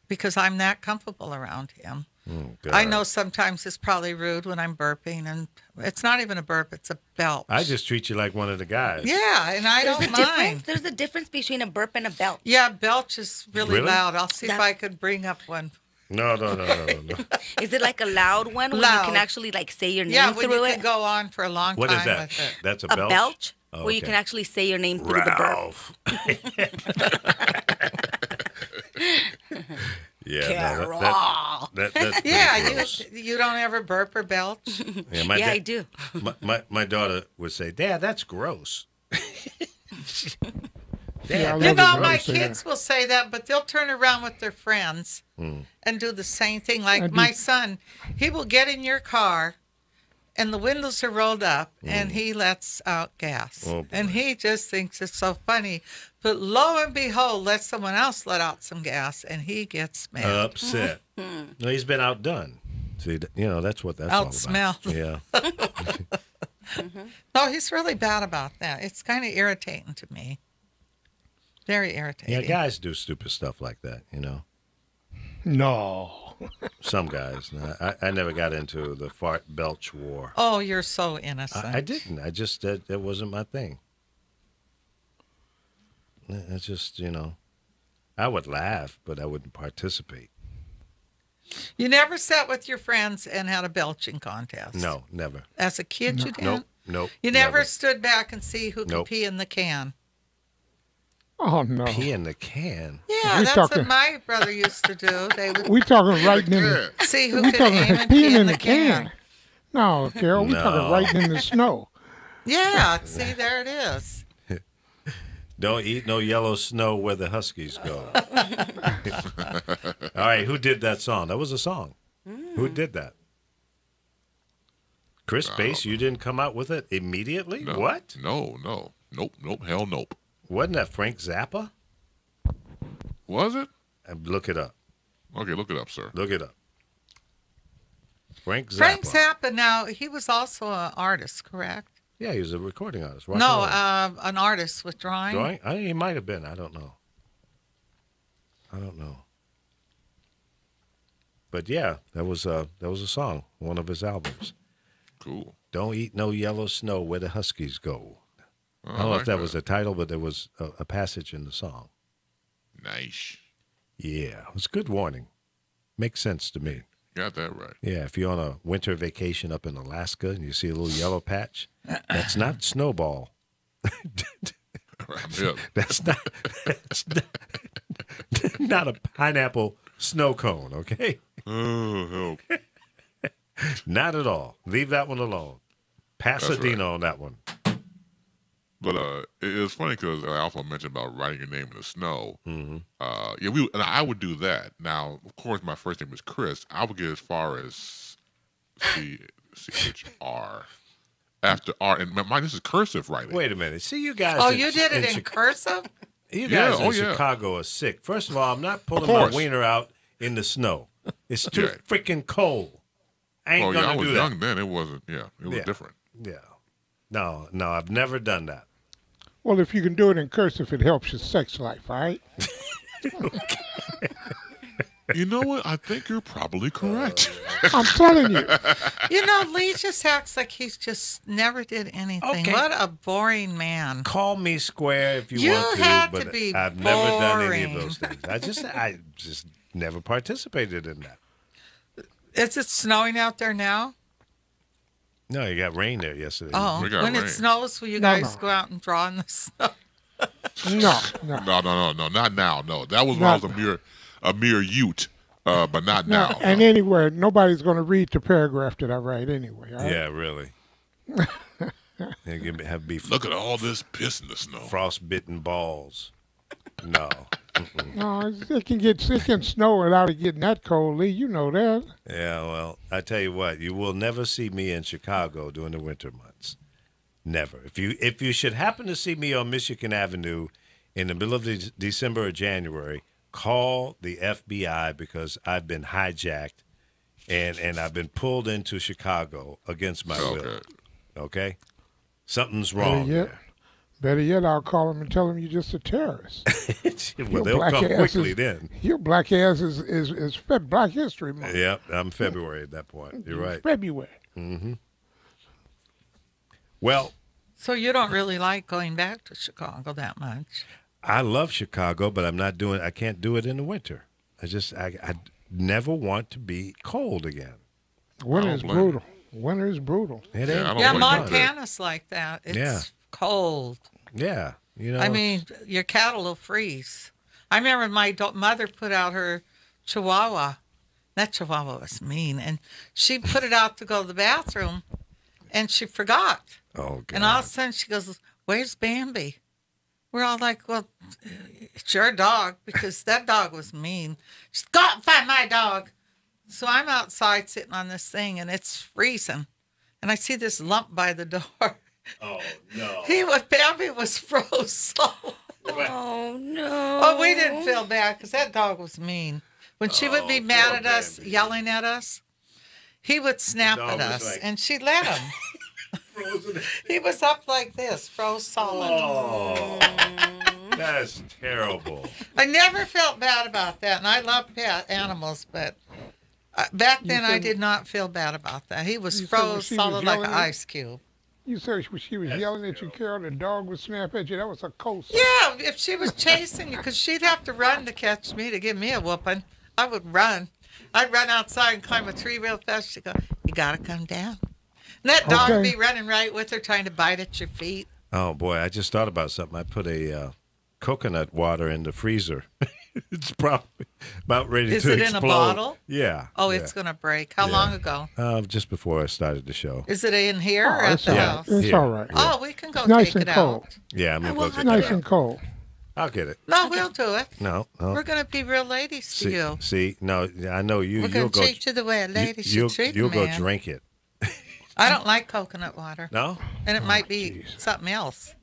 because I'm that comfortable around him. I know sometimes it's probably rude when I'm burping, and it's not even a burp; it's a belch. I just treat you like one of the guys. Yeah, and I There's a don't difference. mind. There's a difference between a burp and a belch. Yeah, belch is really Really? loud. I'll see if That- I could bring up one. No. Is it like a loud one where you Loud. can actually like say your name Yeah, when through you it? can go on for a long What time is that? with it. That's a A belch? belch, Oh, where you okay. can actually say your name through the burp. Ralph. Yeah, no, that's Yeah, pretty gross. you don't ever burp or belch. Yeah, my Yeah, da- I do. My daughter would say, "Dad, that's gross." Yeah, I You love know, it. my Say kids will say that, but they'll turn around with their friends and do the same thing. Like do- my son, he will get in your car and the windows are rolled up and he lets out gas. Oh, boy. And he just thinks it's so funny. But lo and behold, let someone else let out some gas and he gets mad. Upset. No, he's been outdone. See, that's what that's all about. Outsmelled. Yeah. No, he's really bad about that. It's kind of irritating to me. Very irritating. Yeah, guys do stupid stuff like that, No. Some guys. No, I never got into the fart belch war. Oh, you're so innocent. I didn't. I just, that wasn't my thing. It's just, I would laugh, but I wouldn't participate. You never sat with your friends and had a belching contest? No, never. As a kid, you did? Nope. You never stood back and see who could Nope. pee in the can? Oh no. Pee in the can. Yeah, We that's talking- what my brother used to do. They would We talking right in the. see who We could aim talking and pee peeing in the can. No, Carol, we No. talking right in the snow. Yeah, see, there it is. Don't eat no yellow snow where the Huskies go. All right, who did that song? That was a song. Who did that? Chris Bass, you didn't come out with it immediately? No, What? No. Nope. Hell nope. Wasn't that Frank Zappa? Was it? Look it up. Okay, look it up, sir. Look it up. Frank Zappa. Frank Zappa, now, he was also an artist, correct? Yeah, he was a recording artist. rock No, and roll. an artist with drawing. Drawing? He might have been. I don't know. But yeah, that was a song, one of his albums. Cool. Don't eat no yellow snow where the Huskies go. Oh, I don't know if that was the title, but there was a passage in the song. Nice. Yeah, it was a good warning. Makes sense to me. Got that right. Yeah, if you're on a winter vacation up in Alaska and you see a little yellow patch, that's not snowball. Yep. That's not a pineapple snow cone, okay? Oh, help. Not at all. Leave that one alone. Pasadena right. on that one. But it's funny because I also mentioned about writing your name in the snow. Mm-hmm. And I would do that. Now, of course, my first name is Chris. I would get as far as CHR. After R, and mine, this is cursive writing. Wait a minute. See, you guys. Oh, you did it in cursive? You guys Yeah, in yeah. Chicago are sick. First of all, I'm not pulling my course. wiener out in the snow. It's too Yeah. freaking cold. I ain't Oh, yeah, I gonna was do young that. then. It wasn't, it was Yeah. different. Yeah. No, I've never done that. Well, if you can do it in cursive, it helps your sex life, all right? You know what? I think you're probably correct. I'm telling you. You know, Lee just acts like he's just never did anything. Okay. What a boring man. Call me square if you You want to, had but to be I've never done any of boring. those things. I just never participated in that. Is it snowing out there now? No, you got rain there yesterday. Oh, We got when rain. it snows, will you No, guys no. go out and draw in the snow? No. No, not now. No, that was when Not- I was a mere Ute, but not No, now. and anywhere, nobody's going to read the paragraph that I write anyway. All right? Yeah, really. Have be Look at all this piss in the snow. frostbitten balls. No. No, it can snow without it getting that cold, Lee. You know that. Yeah, well, I tell you what, you will never see me in Chicago during the winter months. Never. If you should happen to see me on Michigan Avenue in the middle of December or January, call the FBI because I've been hijacked and I've been pulled into Chicago against my will. Okay. Okay? Something's wrong Better yet, I'll call him and tell him you're just a terrorist. there. Well, Your they'll black come ass quickly is- then. Your black ass is Black History Month. Yep, I'm February at that point. You're right. February. Well, So you don't really like going back to Chicago that much. I love Chicago, but I can't do it in the winter. I never want to be cold again. Winter I is don't blame you. brutal. Winter is brutal. It Yeah, ain't. I don't Yeah, blame you for that. Montana's like that. It's Yeah. cold. Yeah, you know. I mean, your cattle will freeze. I remember my mother put out her Chihuahua. That Chihuahua was mean. And she put it out to go to the bathroom, and she forgot. oh God. And all of a sudden she goes, "Where's Bambi?" We're all like, "Well, it's your dog," because that dog was mean. She's go out and find my dog. So I'm outside sitting on this thing, and it's freezing. And I see this lump by the door. Oh no. Bambi was froze solid. Oh no. Oh, we didn't feel bad because that dog was mean. When she would be Oh, mad poor at us, Bambi. yelling at us, he would snap dog at was us, like- and she let him. He was up like this, froze solid. Oh, that's terrible. I never felt bad about that, and I love pet animals, but back then I said- did not feel bad about that. He was You said when froze she was solid like an yelling at- ice cube. You said when she was yelling at you, Carol, the dog would snap at you. That was a coast. Yeah, if she was chasing you, because she'd have to run to catch me to give me a whooping, I would run. I'd run outside and climb a tree real fast. She'd go, "You got to come down." And that dog would Okay. be running right with her, trying to bite at your feet. Oh boy, I just thought about something. I put a coconut water in the freezer. It's probably about ready Is to it in a explode. bottle? Yeah. Oh, yeah. it's going to break. How Yeah. long ago? Just before I started the show. Is it in here or at it's the all house? right. It's Yeah. all right. Oh, we can go It's nice take and it cold. out. Yeah, I'm gonna will go have get to Nice that. and cold. I'll get it. No, we'll do it. No. We're going to be real ladies to you. See, no, I know you. We're You'll going to go. treat you the way a lady you'll should treat a you'll go man. drink it. I don't like coconut water. No, And it might be something else.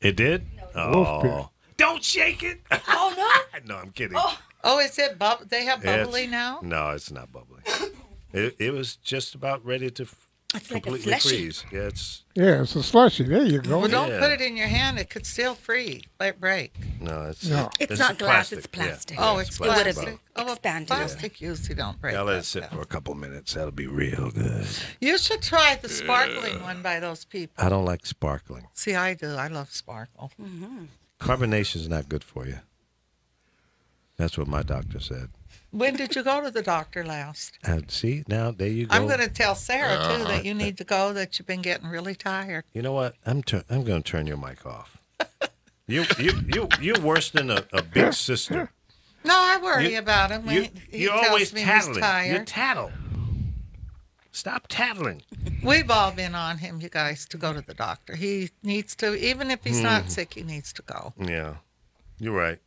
it did. Wolf pit. Oh, don't shake it. Oh no. No, I'm kidding. Oh, is it they have bubbly It's- now? No, it's not bubbly. It was just about ready to It's like a completely slushy. freeze. Yeah, it's Yeah, it's a slushy. There you go. Well, don't Yeah. put it in your hand. It could still freeze, like break. no, it's No. It's not glass, it's Yeah. plastic. Oh, it's It would've plastic. Oh, well, expanded. plastic usually don't break. Yeah, let it like sit that. for a couple minutes. That'll be real good. You should try the sparkling one by those people. I don't like sparkling. See, I do. I love sparkle. Carbonation's not good for you. That's what my doctor said. When did you go to the doctor last? And see, now there you go. I'm going to tell Sarah, too, that you need to go, that you've been getting really tired. You know what? I'm going to turn your mic off. You're worse than a big sister. No, I worry about him when he tells always me tattling. he's tired. You tattle. Stop tattling. We've all been on him, you guys, to go to the doctor. He needs to, even if he's not sick, he needs to go. Yeah, you're right.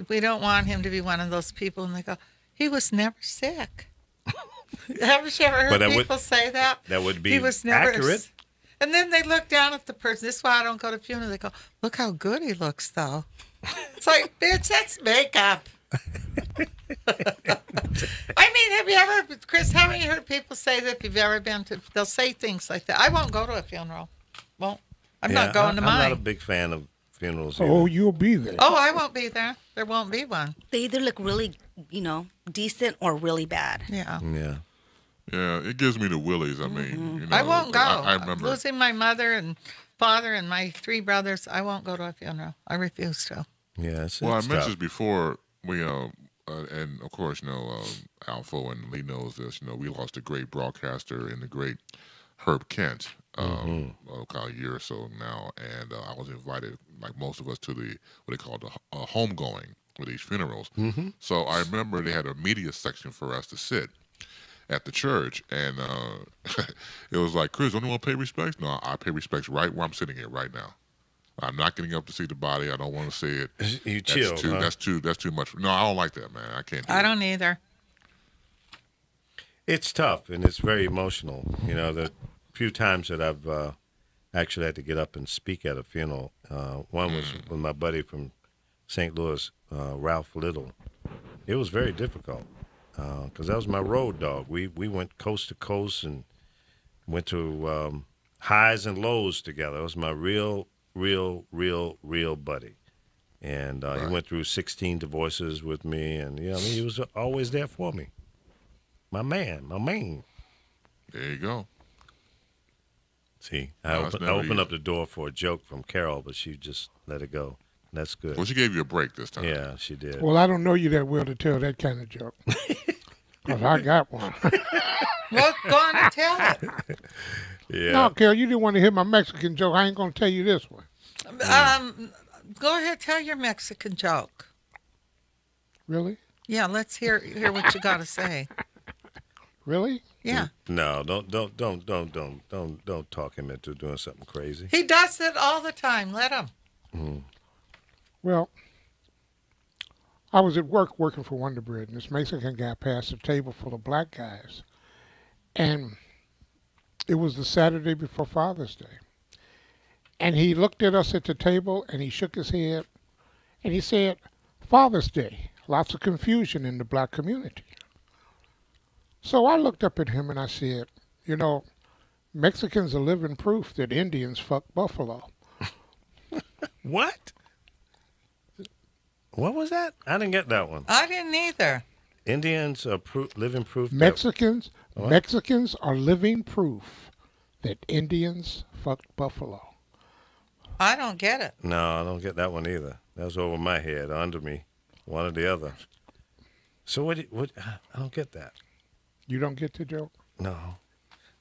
We don't want him to be one of those people, and they go, he was never sick. Haven't you ever heard people say that? That would be he was never accurate. And then they look down at the person. This is why I don't go to funerals. They go, look how good he looks, though. It's like, bitch, that's makeup. I mean, have you ever, Chris, haven't you heard people say that if you've ever been to, they'll say things like that. I won't go to a funeral. Well, I'm not going to mine. I'm not a big fan of funerals either. Oh, you'll be there. Oh, I won't be there. There won't be one. They either look really, decent or really bad. Yeah. Yeah. Yeah, it gives me the willies. I mean, I won't go. I remember Losing my mother and father and my 3 brothers, I won't go to a funeral. I refuse to. Yeah. It's Well, I tough. mentioned before we and of course, Alpha and Lee knows this. We lost a great broadcaster in the great Herb Kent a year or so now, and I was invited, like most of us, to what they call the homegoing with these funerals. So I remember they had a media section for us to sit at the church, and it was like, Chris, don't you want to pay respects? No, I pay respects right where I'm sitting here right now. I'm not getting up to see the body. I don't want to see it. You chill. That's too much. No, I don't like that, man. I can't do I that. don't either. It's tough, and it's very emotional. The few times that I've actually had to get up and speak at a funeral, one was with my buddy from St. Louis, Ralph Little. It was very difficult because that was my road dog. We went coast to coast and went to highs and lows together. It was my real buddy. And he went through 16 divorces with me, and he was always there for me. My man. There you go. See, I opened up the door for a joke from Carol, but she just let it go. That's good. Well, she gave you a break this time. Yeah, she did. Well, I don't know you that well to tell that kind of joke. Because I got one. Well, go on and tell it. Yeah. No, Carol, you didn't want to hear my Mexican joke. I ain't going to tell you this one. Go ahead, tell your Mexican joke. Really? Yeah, let's hear what you got to say. Really? Yeah. No, don't talk him into doing something crazy. He does it all the time. Let him. Well, I was at work working for Wonder Bread, and this Mexican guy passed a table full of black guys. And it was the Saturday before Father's Day. And he looked at us at the table, and he shook his head, and he said, Father's Day, lots of confusion in the black community. So I looked up at him, and I said, Mexicans are living proof that Indians fuck buffalo. What? What was that? I didn't get that one. I didn't either. Indians are living proof. Mexicans are living proof that Indians fucked buffalo. I don't get it. No, I don't get that one either. That was over my head, under me, one or the other. So what? I don't get that. You don't get the joke? No,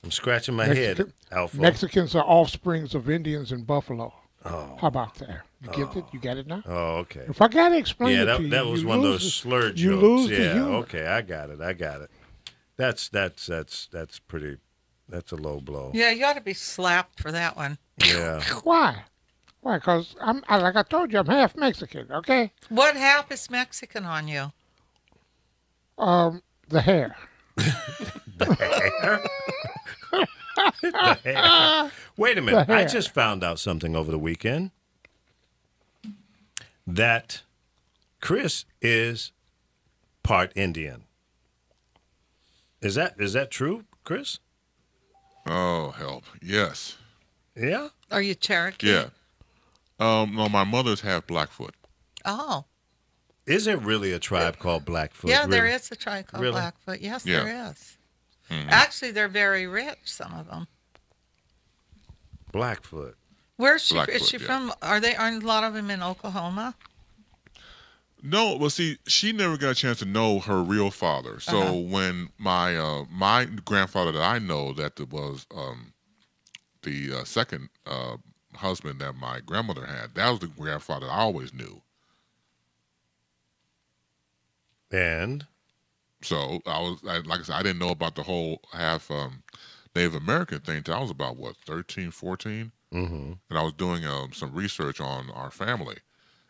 I'm scratching my head, Alpha. Mexicans are offsprings of Indians and buffalo. Oh. How about that? You get it? You got it now? Oh, okay. If I gotta explain it to you, that was you one of lose those slurred you jokes. lose the Yeah, humor. okay, I got it. That's pretty. That's a low blow. Yeah, you ought to be slapped for that one. Yeah. Why? Why? Because like I told you, I'm half Mexican. Okay. What half is Mexican on you? The hair. Wait a minute. The I hair. just found out something over the weekend. That Chris is part Indian. Is that true, Chris? Oh, help. Yes. Yeah. Are you Cherokee? Yeah. No, my mother's half Blackfoot. Oh. Is there really a tribe called Blackfoot? Yeah, there Really? is a tribe called Really? Blackfoot. Yes, Yeah. there is. Actually, they're very rich, some of them. Blackfoot. Where's she? Blackfoot, Is she yeah. from? Aren't a lot of them in Oklahoma? No, well, see, she never got a chance to know her real father. So when my grandfather that I know was the second husband that my grandmother had, that was the grandfather I always knew. And So like I said, I didn't know about the whole half Native American thing until I was about 13, 14, and I was doing some research on our family,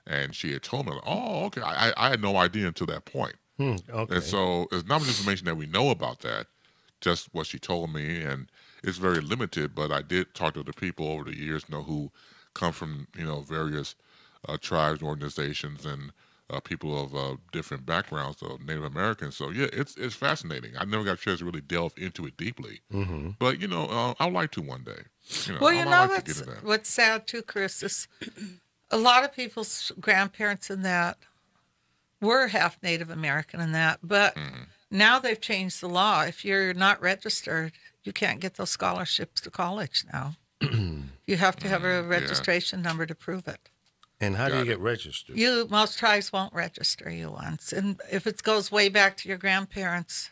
and she had told me, oh, okay, I had no idea until that point. okay. And so there's not much information that we know about that, just what she told me, and it's very limited. But I did talk to the people over the years, who come from various tribes, organizations, and people of different backgrounds, of Native Americans. So yeah, it's fascinating. I never got a chance to really delve into it deeply, but I'd like to one day. Well, I'd like to get into that. what's sad too, Chris, is a lot of people's grandparents and that were half Native American and that, but now they've changed the law. If you're not registered, you can't get those scholarships to college now. You have to have a registration number to prove it. And how do you get registered? Most tribes won't register you once. And if it goes way back to your grandparents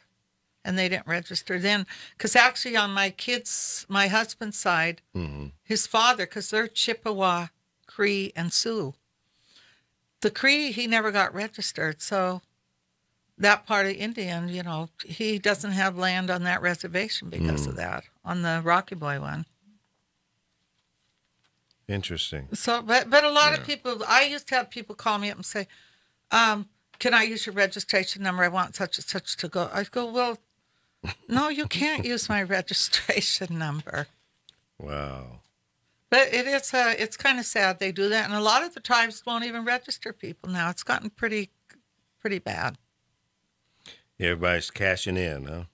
and they didn't register then, because actually on my husband's side, his father, because they're Chippewa, Cree, and Sioux. The Cree, he never got registered. So that part of Indian, he doesn't have land on that reservation because of that, on the Rocky Boy one. Interesting. So, but a lot of people, I used to have people call me up and say, can I use your registration number? I want such and such to go. I go, well, no, you can't use my registration number. Wow. But it's kind of sad they do that. And a lot of the tribes won't even register people now. It's gotten pretty bad. Everybody's cashing in, huh?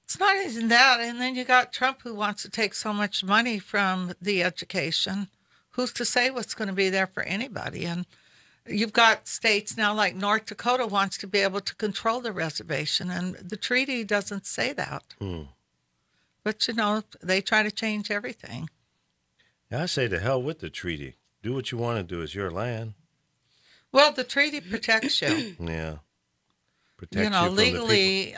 It's not even that. And then you got Trump who wants to take so much money from the education. Who's to say what's going to be there for anybody? And you've got states now like North Dakota wants to be able to control the reservation. And the treaty doesn't say that. But, they try to change everything. I say to hell with the treaty. Do what you want to do. It's your land. Well, the treaty protects you. Yeah. Protects you from legally.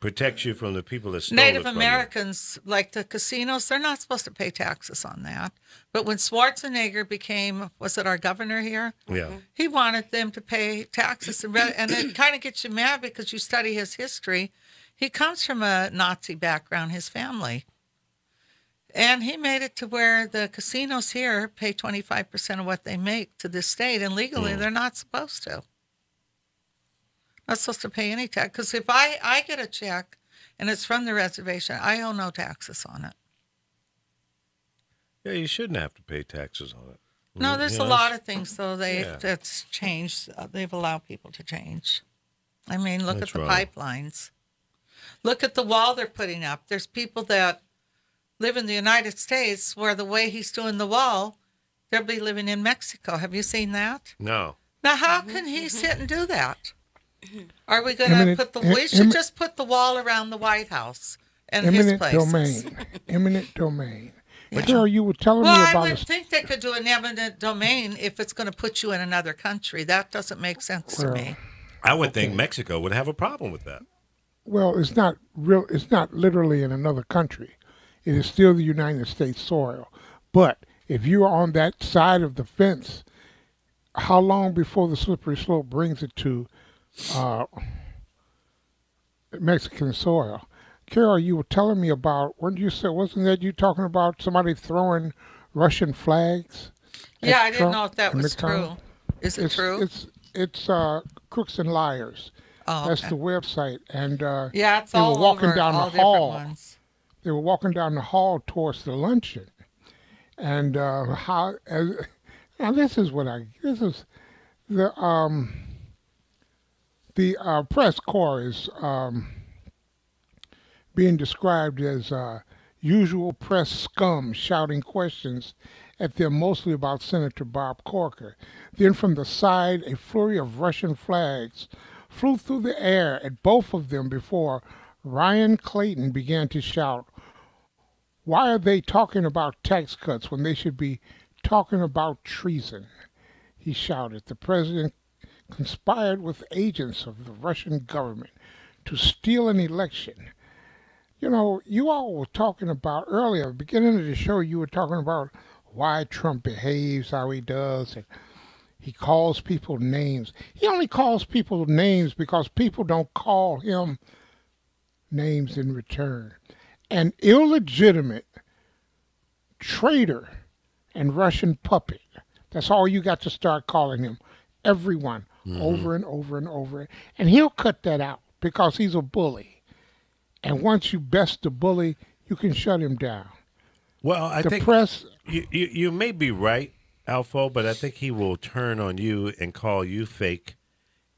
Protects you from the people that stole Native it from Americans, like the casinos, they're not supposed to pay taxes on that. But when Schwarzenegger became, was it our governor here? Yeah. He wanted them to pay taxes. And it kind of gets you mad because you study his history. He comes from a Nazi background, his family. And he made it to where the casinos here pay 25% of what they make to this state. And legally, they're not supposed to. Not supposed to pay any tax. Because if I get a check and it's from the reservation, I owe no taxes on it. Yeah, you shouldn't have to pay taxes on it. No, there's a lot of things, though, that's changed. They've allowed people to change. I mean, look at the pipelines. Look at the wall they're putting up. There's people that live in the United States where the way he's doing the wall, they'll be living in Mexico. Have you seen that? No. Now, how can he sit and do that? Are we going to we should just put the wall around the White House and his places. Eminent domain. Yeah. Carol, you were telling me about... Well, I would think they could do an eminent domain if it's going to put you in another country. That doesn't make sense to me. I would think Mexico would have a problem with that. Well, it's not real. It's not literally in another country. It is still the United States soil. But if you are on that side of the fence, how long before the slippery slope brings it to Mexican soil? Carol, you were telling me about, wasn't that you talking about somebody throwing Russian flags? Yeah, I didn't know if that was true. Is it true? It's Crooks and Liars. Oh, that's the website. And it's all were walking over, down all the hall. Ones. They were walking down the hall towards the luncheon. And now this is the press corps is being described as usual press scum shouting questions at them, mostly about Senator Bob Corker. Then from the side, a flurry of Russian flags flew through the air at both of them before Ryan Clayton began to shout, "Why are they talking about tax cuts when they should be talking about treason?" He shouted. The president conspired with agents of the Russian government to steal an election. You know, you all were talking about earlier, beginning of the show, you were talking about why Trump behaves how he does, and he calls people names. He only calls people names because people don't call him names in return. An illegitimate traitor and Russian puppet. That's all you got to start calling him. Everyone, over and over and over. And he'll cut that out because he's a bully. And once you best the bully, you can shut him down. Well, I The think press, you may be right, Alfo, but I think he will turn on you and call you fake,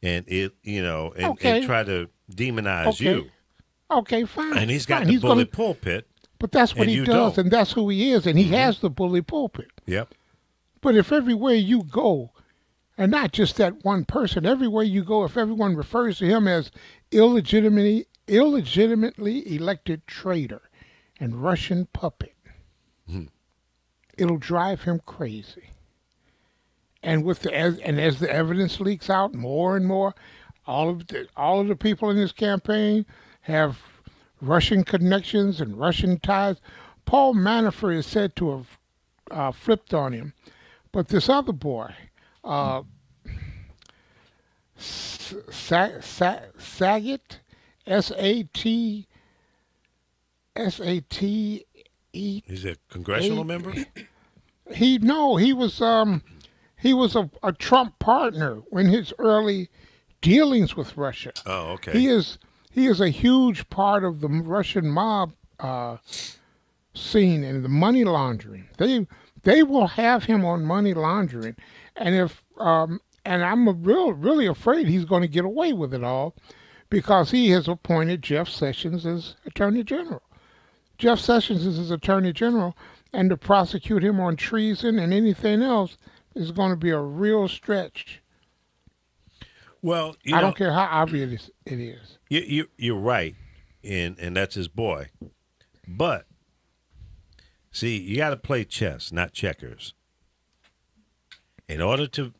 and Okay. and try to demonize Okay. you. okay, fine. And he's got fine. the He's bully gonna, pulpit. but that's what and he you does, don't. and that's who he is, and he has the bully pulpit. Yep. But if everywhere you go, and not just that one person, everywhere you go, if everyone refers to him as illegitimately elected traitor and Russian puppet, it'll drive him crazy. And as the evidence leaks out more and more, all of the people in this campaign have Russian connections and Russian ties. Paul Manafort is said to have flipped on him, but this other boy, Saget, S-A-T, S-A-T-E. He's a congressional member. He was a Trump partner in his early dealings with Russia. Oh, okay. He is a huge part of the Russian mob scene and the money laundering. They will have him on money laundering, and if and I'm really afraid he's going to get away with it all, because he has appointed Jeff Sessions as Attorney General. Jeff Sessions is his Attorney General, and to prosecute him on treason and anything else is going to be a real stretch. Well, I don't care how obvious it is. You're right, and that's his boy. But see, you got to play chess, not checkers. In order to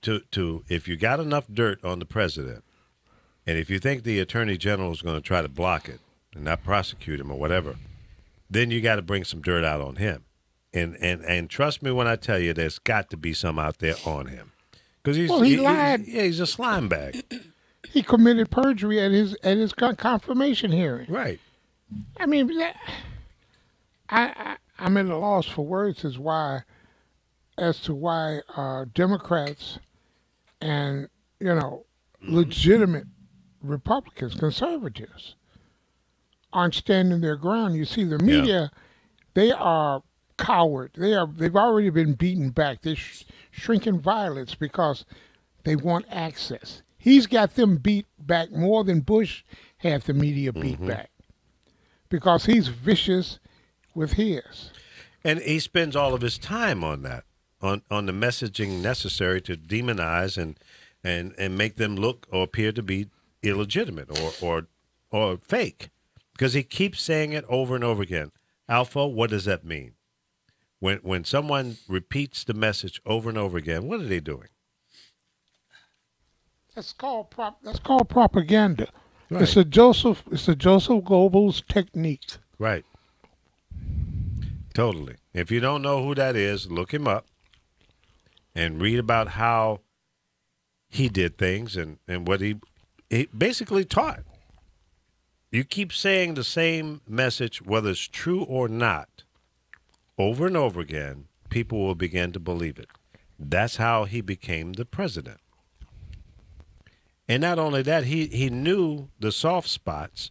if you got enough dirt on the president, and if you think the attorney general is going to try to block it and not prosecute him or whatever, then you got to bring some dirt out on him. And trust me when I tell you, there's got to be some out there on him, because he lied. He's a slime bag. He committed perjury at his confirmation hearing. Right. I mean, I'm at a loss for words as to why Democrats and legitimate Republicans, conservatives, aren't standing their ground. You see, the media, they are coward. They've already been beaten back. They're shrinking violets because they want access. He's got them beat back more than Bush had the media beat back, because he's vicious with his. And he spends all of his time on that, on the messaging necessary to demonize and make them look or appear to be illegitimate or fake, because he keeps saying it over and over again. Alpha, what does that mean? When someone repeats the message over and over again, what are they doing? That's called propaganda. Right. It's a Joseph Goebbels technique. Right. Totally. If you don't know who that is, look him up and read about how he did things and what he basically taught. You keep saying the same message, whether it's true or not, over and over again, people will begin to believe it. That's how he became the president. And not only that, he knew the soft spots,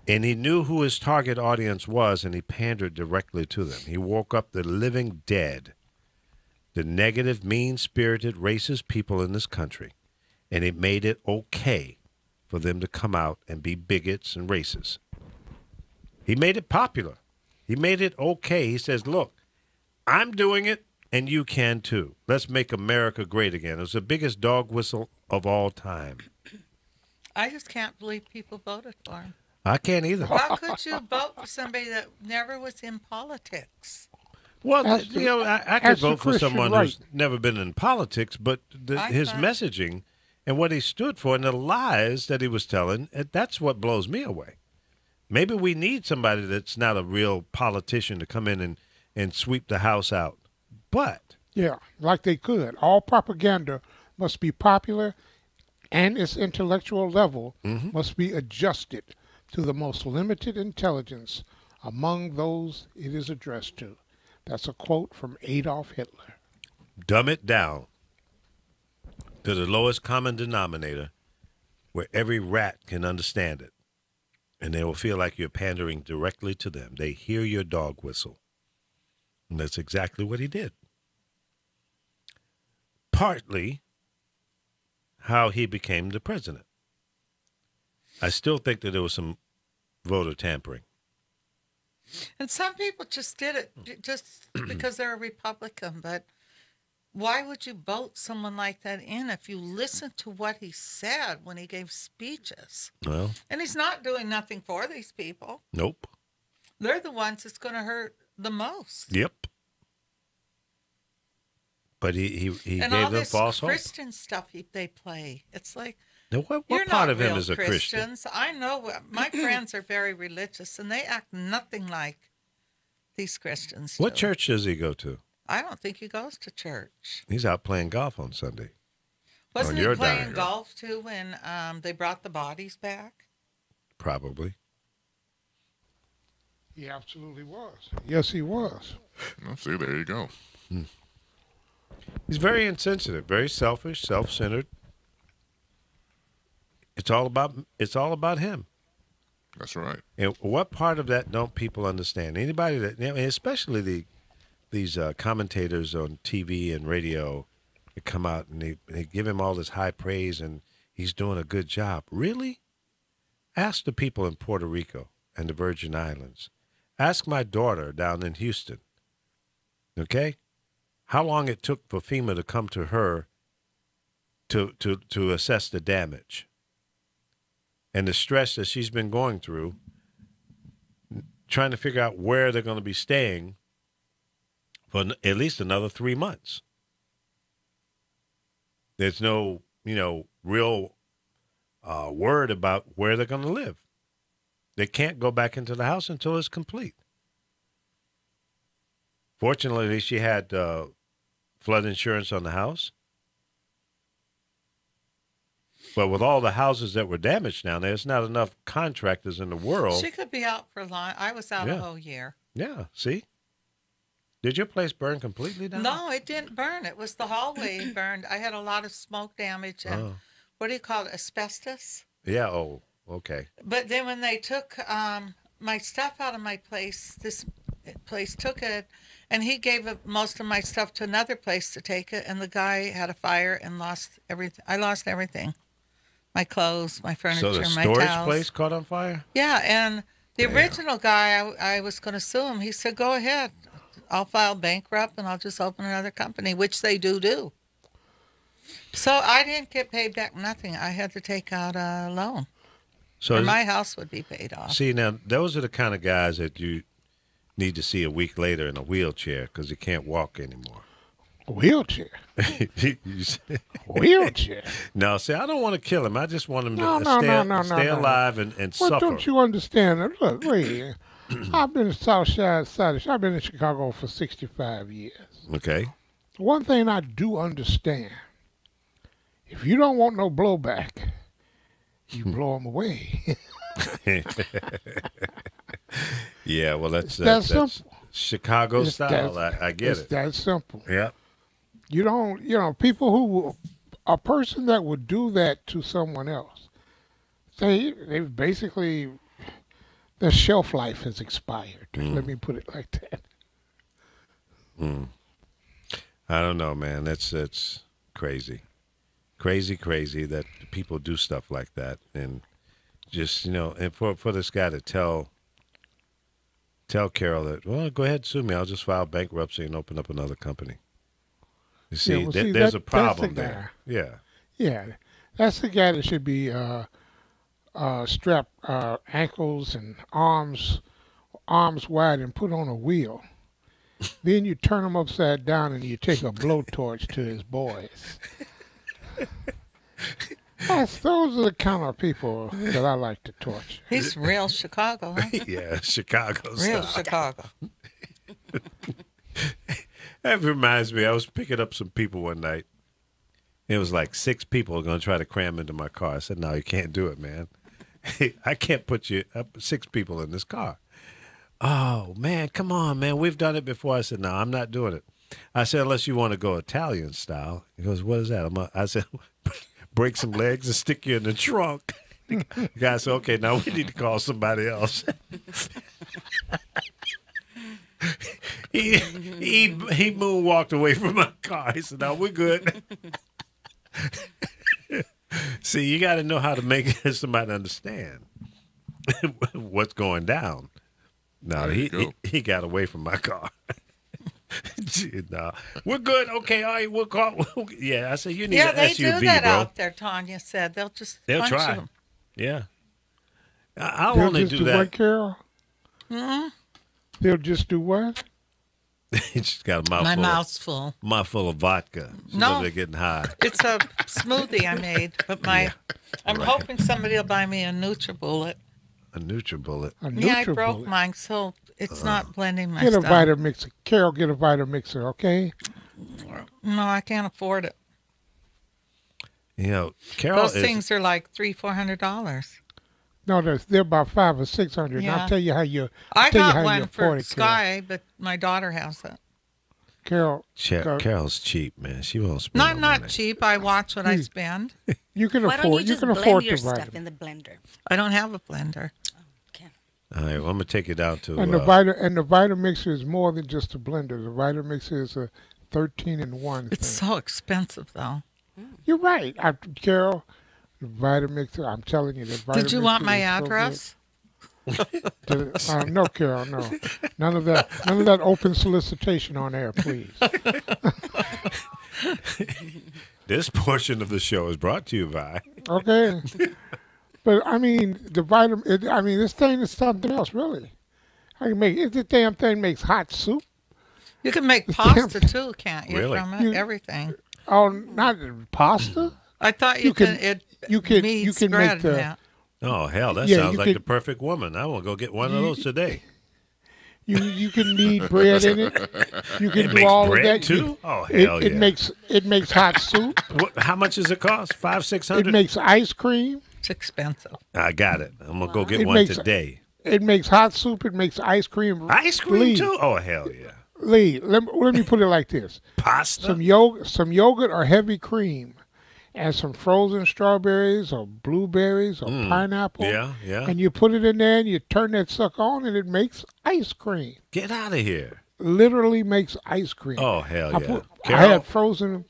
and he knew who his target audience was, and he pandered directly to them. He woke up the living dead, the negative, mean-spirited, racist people in this country, and he made it okay for them to come out and be bigots and racists. He made it popular. He made it okay. He says, look, I'm doing it, and you can too. Let's make America great again. It was the biggest dog whistle of all time. I just can't believe people voted for him. I can't either. How could you vote for somebody that never was in politics? Well, As the- I could as the vote for Christian someone right. who's never been in politics, but his thought- messaging and what he stood for and the lies that he was telling. And that's what blows me away. Maybe we need somebody that's not a real politician to come in and sweep the house out. But Yeah, like they could. All propaganda must be popular, and its intellectual level must be adjusted to the most limited intelligence among those it is addressed to. That's a quote from Adolf Hitler. dumb it down to the lowest common denominator where every rat can understand it. And they will feel like you're pandering directly to them. They hear your dog whistle. And that's exactly what he did. Partly how he became the president. I still think that there was some voter tampering. And some people just did it just because they're a Republican. But why would you vote someone like that in if you listen to what he said when he gave speeches? Well, And he's not doing nothing for these people. nope. They're the ones it's going to hurt the most. Yep. But he And gave all them this false hope. Christian stuff they play. It's like, Now, what you're part not of him real is a Christian? Christians. I know my friends are very religious, and they act nothing like these Christians What do. church does he go to? I don't think he goes to church. He's out playing golf on Sunday. Wasn't your he playing dime. golf too when they brought the bodies back? Probably. He absolutely was. Yes, he was. Well, see, there you go. He's very insensitive, very selfish, self-centered. It's all about him. That's right. And what part of that don't people understand? Anybody that, especially these commentators on TV and radio, that come out and they give him all this high praise and he's doing a good job. Really? Ask the people in Puerto Rico and the Virgin Islands. Ask my daughter down in Houston. Okay? How long it took for FEMA to come to her to assess the damage and the stress that she's been going through, trying to figure out where they're going to be staying for at least another 3 months. There's no, real word about where they're going to live. They can't go back into the house until it's complete. Fortunately, she had flood insurance on the house. But with all the houses that were damaged down there's not enough contractors in the world. She could be out for long. I was out a whole year. Yeah, see? Did your place burn completely down? No, it didn't burn. It was the hallway burned. I had a lot of smoke damage and what do you call it, asbestos? Yeah, oh, okay. But then when they took my stuff out of my place, this place took it, and he gave most of my stuff to another place to take it, and the guy had a fire and lost everything. I lost everything. My clothes, my furniture, So the my storage towels. place caught on fire? Yeah, and the original guy, I was going to sue him. He said, go ahead. I'll file bankrupt, and I'll just open another company, which they do. So I didn't get paid back nothing. I had to take out a loan. So Or my house would be paid off. see, now, those are the kind of guys that you need to see a week later in a wheelchair because he can't walk anymore. Wheelchair. You see? Wheelchair. No, see, I don't want to kill him. I just want him No, to no, stay no. alive and Well, suffer. don't you understand? Look, wait. I've been in Southside. I've been in Chicago for 65 years. Okay. One thing I do understand, if you don't want no blowback, you blow them away. Yeah, well, that's that that's Chicago It's style. that- I get it's it. that simple. Yeah. You don't, people a person that would do that to someone else, they basically, their shelf life has expired. Let me put it like that. I don't know, man. That's crazy. Crazy that people do stuff like that. And just, and for this guy to tell Carol that, well, go ahead, sue me. I'll just file bankruptcy and open up another company. You see, well, there's that's a the problem guy. there. Yeah. Yeah, that's the guy that should be strapped ankles and arms wide and put on a wheel. Then you turn him upside down and you take a blowtorch to his boys. Those are the kind of people that I like to torture. He's real Chicago, huh? Yeah, Chicago Real style. Chicago. That reminds me, I was picking up some people one night. It was like 6 people going to try to cram into my car. I said, no, you can't do it, man. I can't put you up 6 people in this car. Oh, man, come on, man. We've done it before. I said, no, I'm not doing it. I said, unless you want to go Italian style. He goes, what is that? I said, break some legs and stick you in the trunk. The guy said, okay, now we need to call somebody else. he moonwalked away from my car. He said, no, we're good. See, you got to know how to make somebody understand what's going down. No, he got away from my car. No, we're good. Okay, all right, we'll call. Yeah, I said you need an they SUV, do that bro. out there. Tanya said they'll punch try. them. Yeah, I'll They'll only just do do that. what, Carol? Mm-hmm. They'll just do what? He just got a My mouthful. mouth's full. Mouthful of vodka. She's No. over there getting high. It's a smoothie I made, but I'm right. hoping somebody will buy me a NutriBullet. A NutriBullet. A Yeah, I neutral broke bullet. mine, so it's not blending my Get a stuff. Vitamixer. Carol, get a Vitamixer, okay? No, I can't afford it. You know, Carol Those is. things are like $300-400. No, they're about $500 or $600. And Yeah. I'll tell you how you. I tell you got how you one afford for it, Sky, but my daughter has it. Carol, Carol's cheap, man. She won't spend Not no not money. cheap. I watch what I spend. you can Why don't you afford. You just can blend afford your the stuff vitamin. in the blender? I don't have a blender. Okay. All right, well, I'm gonna take you down to. And the Vitamixer is more than just a blender. The Vitamixer is a 13-in-1 It's thing. so expensive, though. You're right, Carol. The Vitamixer. I'm telling you, the Vitamixer. Did you want my is so good. address? No, Carol, no. None of that open solicitation on air, please. This portion of the show is brought to you by. Okay. But I mean, this thing is something else, really. The damn thing makes hot soup. You can make pasta too, can't you? Really? From it? Everything. Oh, not pasta. I thought You can meat make spread in the. that. Oh hell, that Yeah, sounds you like could- the perfect woman. I will go get one of those today. You can knead bread in it. You can It do makes all bread of that. too? Oh hell It makes hot soup. How much does it cost? $500-600? It makes ice cream. It's expensive. I got it. I'm gonna go get It one makes- today. It makes hot soup. It makes ice cream. Ice cream Lee, too? Oh hell yeah! Lee, let me put it like this: Pasta. some yogurt or heavy cream, and some frozen strawberries or blueberries or pineapple. Yeah, yeah. And you put it in there, and you turn that sucker on, and it makes ice cream. Get out of here! Literally makes ice cream. Oh hell I, yeah! I had frozen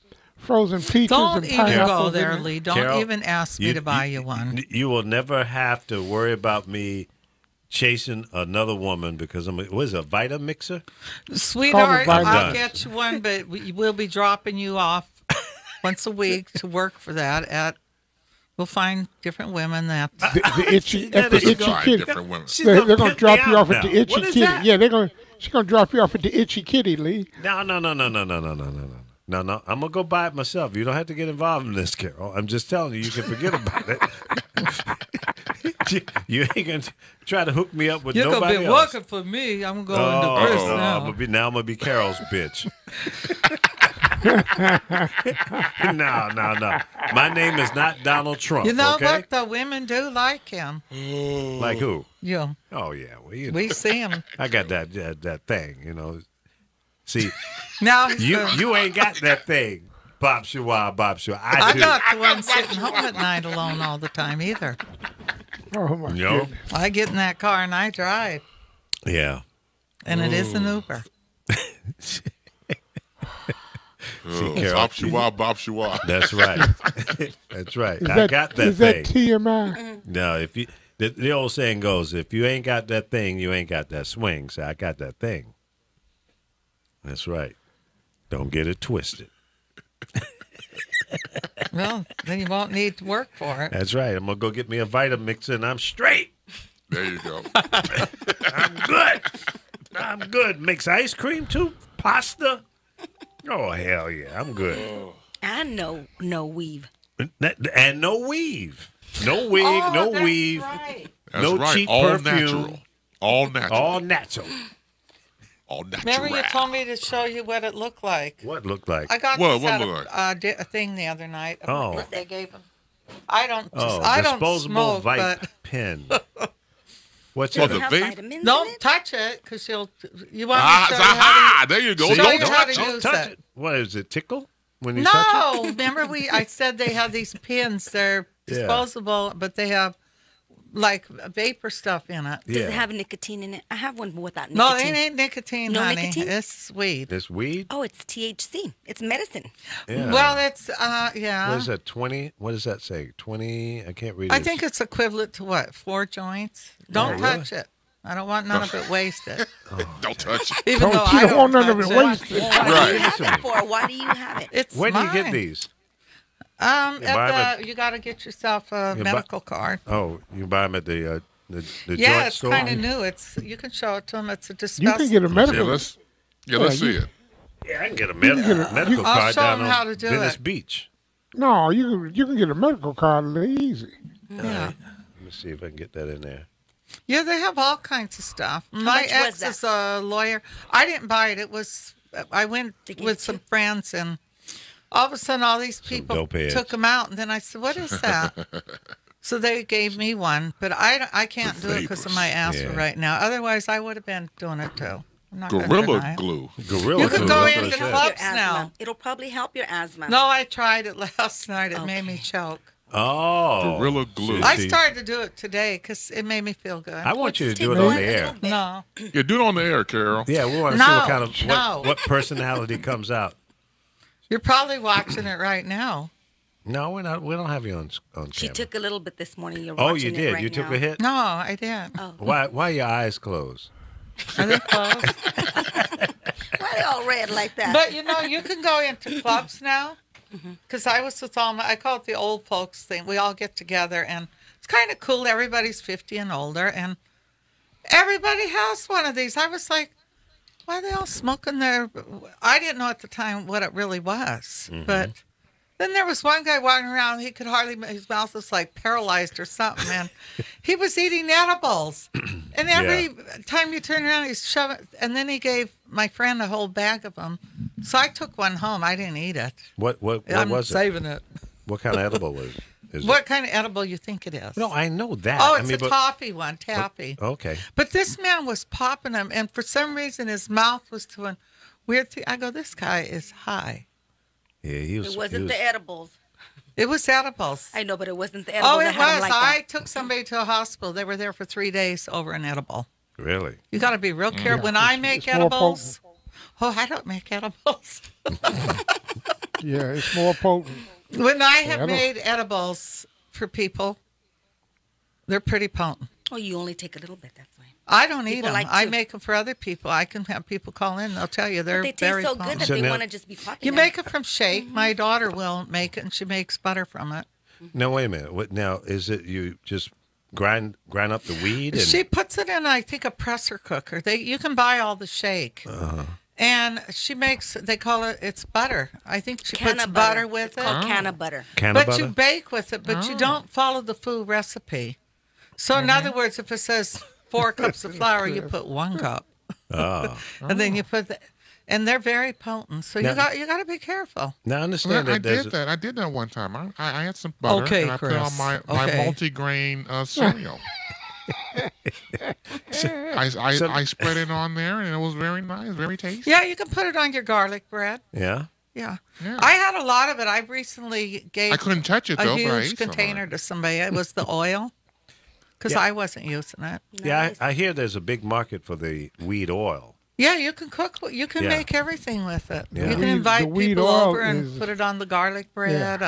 peaches Don't and even pineapples. go there, in it. Lee. Don't Carol, even ask me to buy you one. You will never have to worry about me chasing another woman because what is it, a Vitamixer? Sweetheart, Call the I'll Vitamin. get you one, but we'll be dropping you off once a week to work for that. We'll find different women that. The itchy, That at the is itchy Five kitty. different women. She's They're gonna pimp drop me you out off at now. the itchy What is kitty. that? Yeah, she's gonna drop you off at the itcy kitty, Lee. No. I'm gonna go buy it myself. You don't have to get involved in this, Carol. I'm just telling you, you can forget about it. You ain't gonna try to hook me up with You're nobody gonna be else. working for me. I'm going to Chris no, now. I'm gonna be Carol's bitch. No. My name is not Donald Trump. You know okay? what? The women do like him. Like who? Yeah, Oh yeah, well, you know, we see him I got that thing. You know, see, now. He's you going, you ain't got that thing, Bob Shua. I I'm do. not the one sitting home at night alone all the time either. Oh my You know? goodness. I get in that car and I drive, Yeah. and it is an Uber. Carol, Bob Shua. That's right. That's right. Is I that, got that is thing. that TMI? No, if you the old saying goes, if you ain't got that thing, you ain't got that swing. So I got that thing. That's right. Don't get it twisted. Well, then you won't need to work for it. That's right. I'm gonna go get me a Vitamix and I'm straight. There you go. I'm good. I'm good. Makes ice cream too. Pasta. Oh hell yeah, I'm good. And no weave. And no weave. No wig, no that's weave, right. That's no right. cheap All perfume. natural. All natural. All natural. All natural. Remember you told me to show you what it looked like. What looked like? I got What this out looked of a thing the other night. Oh. What they gave them. I don't. Oh, I don't disposable smoke, vape but pen. What's Oh, it? the Does it have vape? vitamins in don't it? touch it because you'll. You want me to show you how Ah, there you go. Show Don't you how touch to it. use Touch it. it. What is it? Tickle when you to? touch No, remember I said they have these pins. They're Yeah. disposable, but they have like vapor stuff in it. it? Does Yeah. it have nicotine in it? I have one without No, nicotine. it ain't nicotine, No honey. nicotine? It's weed. This weed? Oh, it's THC. It's medicine. Yeah. Well, it's yeah. what is that? 20? What does that say? 20? I can't read it. I think it's equivalent to what? 4 joints. Don't really? touch it. I don't want none of it wasted. Don't touch it. Even though You I don't want none of touch it wasted. What do Right. you have it for? Why do you have it? It's Where do you mine. get these? At buy 'em you got to get yourself a You buy- medical card. Oh, you buy them at the Yeah, joint it's store? kind of new. It's you can show it to them. It's a You dispenser. can get a Yeah, medical. let's see you- it. Yeah, I can get a get a- medical I'll card show down 'em on how to do Venice it. Beach. No, you can get a medical card easy. Yeah. Let me see if I can get that in there. Yeah, they have all kinds of stuff. My much was ex that? is a lawyer. I didn't buy it. It was I went They gave with it to some you? friends, and all of a sudden, all these people dope heads. took them out, and then I said, "What is that?" So they gave me one, but I can't do it because of my asthma Yeah. right now. Otherwise, I would have been doing it too. I'm not gonna Gorilla deny it. glue. Gorilla You could glue, go that's in what the it says. club. Your Ups asthma. now. It'll probably help your asthma. No, I tried it last night. It made me choke. Oh. Gorilla glue. I See, started to do it today because it made me feel good. I want you to Just do take it on one the air. little bit. No, Yeah, do it on the air, Carol. Yeah, we want to see what kind of No. what personality comes out. you're probably watching it right now. No, we're not. We don't have you on She camera. took a little bit this morning. You're Oh, watching you it did. right You took now. a hit. No, I didn't. Oh. Why are your eyes closed? Are they closed? Why they all red like that? But you know, you can go into clubs now. Because I was with I call it the old folks thing. We all get together, and it's kind of cool. Everybody's 50 and older, and everybody has one of these. I was like, why are they all smoking their? I didn't know at the time what it really was, but then there was one guy walking around. He could hardly. His mouth was like paralyzed or something, and he was eating edibles. And every time you turn around, he's shoving. And then he gave my friend a whole bag of them. So I took one home. I didn't eat it. What I'm was it? saving it. What kind of edible was it? Is What kind of edible you think it is? it? No, I know that. Oh, I it's mean, a but- toffee one, taffy. Okay. But this man was popping them, and for some reason his mouth was doing weird thing. I go, this guy is high. Yeah, he was. it wasn't the edibles. It was edibles. I know, but it wasn't the edibles. Oh, that it had 'em was. like I that. took somebody to a hospital. They were there for 3 days over an edible. Really? You got to be real careful. When I make it's more edibles, I don't make edibles. Yeah, it's more potent. When I have I don't- made edibles for people, they're pretty potent. Oh, you only take a little bit. That's why. I don't eat People them. like I to. make them for other people. I can have people call in. They'll tell you they're They taste very so potent. good that So they now- want to just be popular. You make it from shake. My daughter will make it, and she makes butter from it. No, wait a minute. What now? Is it you just grind up the weed? And, She puts it in, I think, a pressure cooker. You can buy all the shake, and she makes. They call it. It's butter. I think she Can puts of butter with It's it. called can of butter. can of But butter? you bake with it, but you don't follow the food recipe. So in other words, if it says 4 cups of flour, you put 1 cup, Oh. and then you put the. And they're very potent, so Now- you got to be careful. Now I Well, understand I that there's did that. I did that one time. I had some butter Okay, and I put it on Chris. my Okay. multi-grain cereal. I spread it on there, and it was very nice, very tasty. Yeah, you can put it on your garlic bread. yeah. Yeah. Yeah. I had a lot of it. I recently gave I couldn't touch it a though, but I huge ate some of container it. to somebody. It was the oil because Yeah. I wasn't using it. Yeah, Nice. I hear there's a big market for the weed oil. Yeah, you can cook. You can Yeah. make everything with it. Yeah. You can The invite weed people oil over and is- put it on the garlic bread.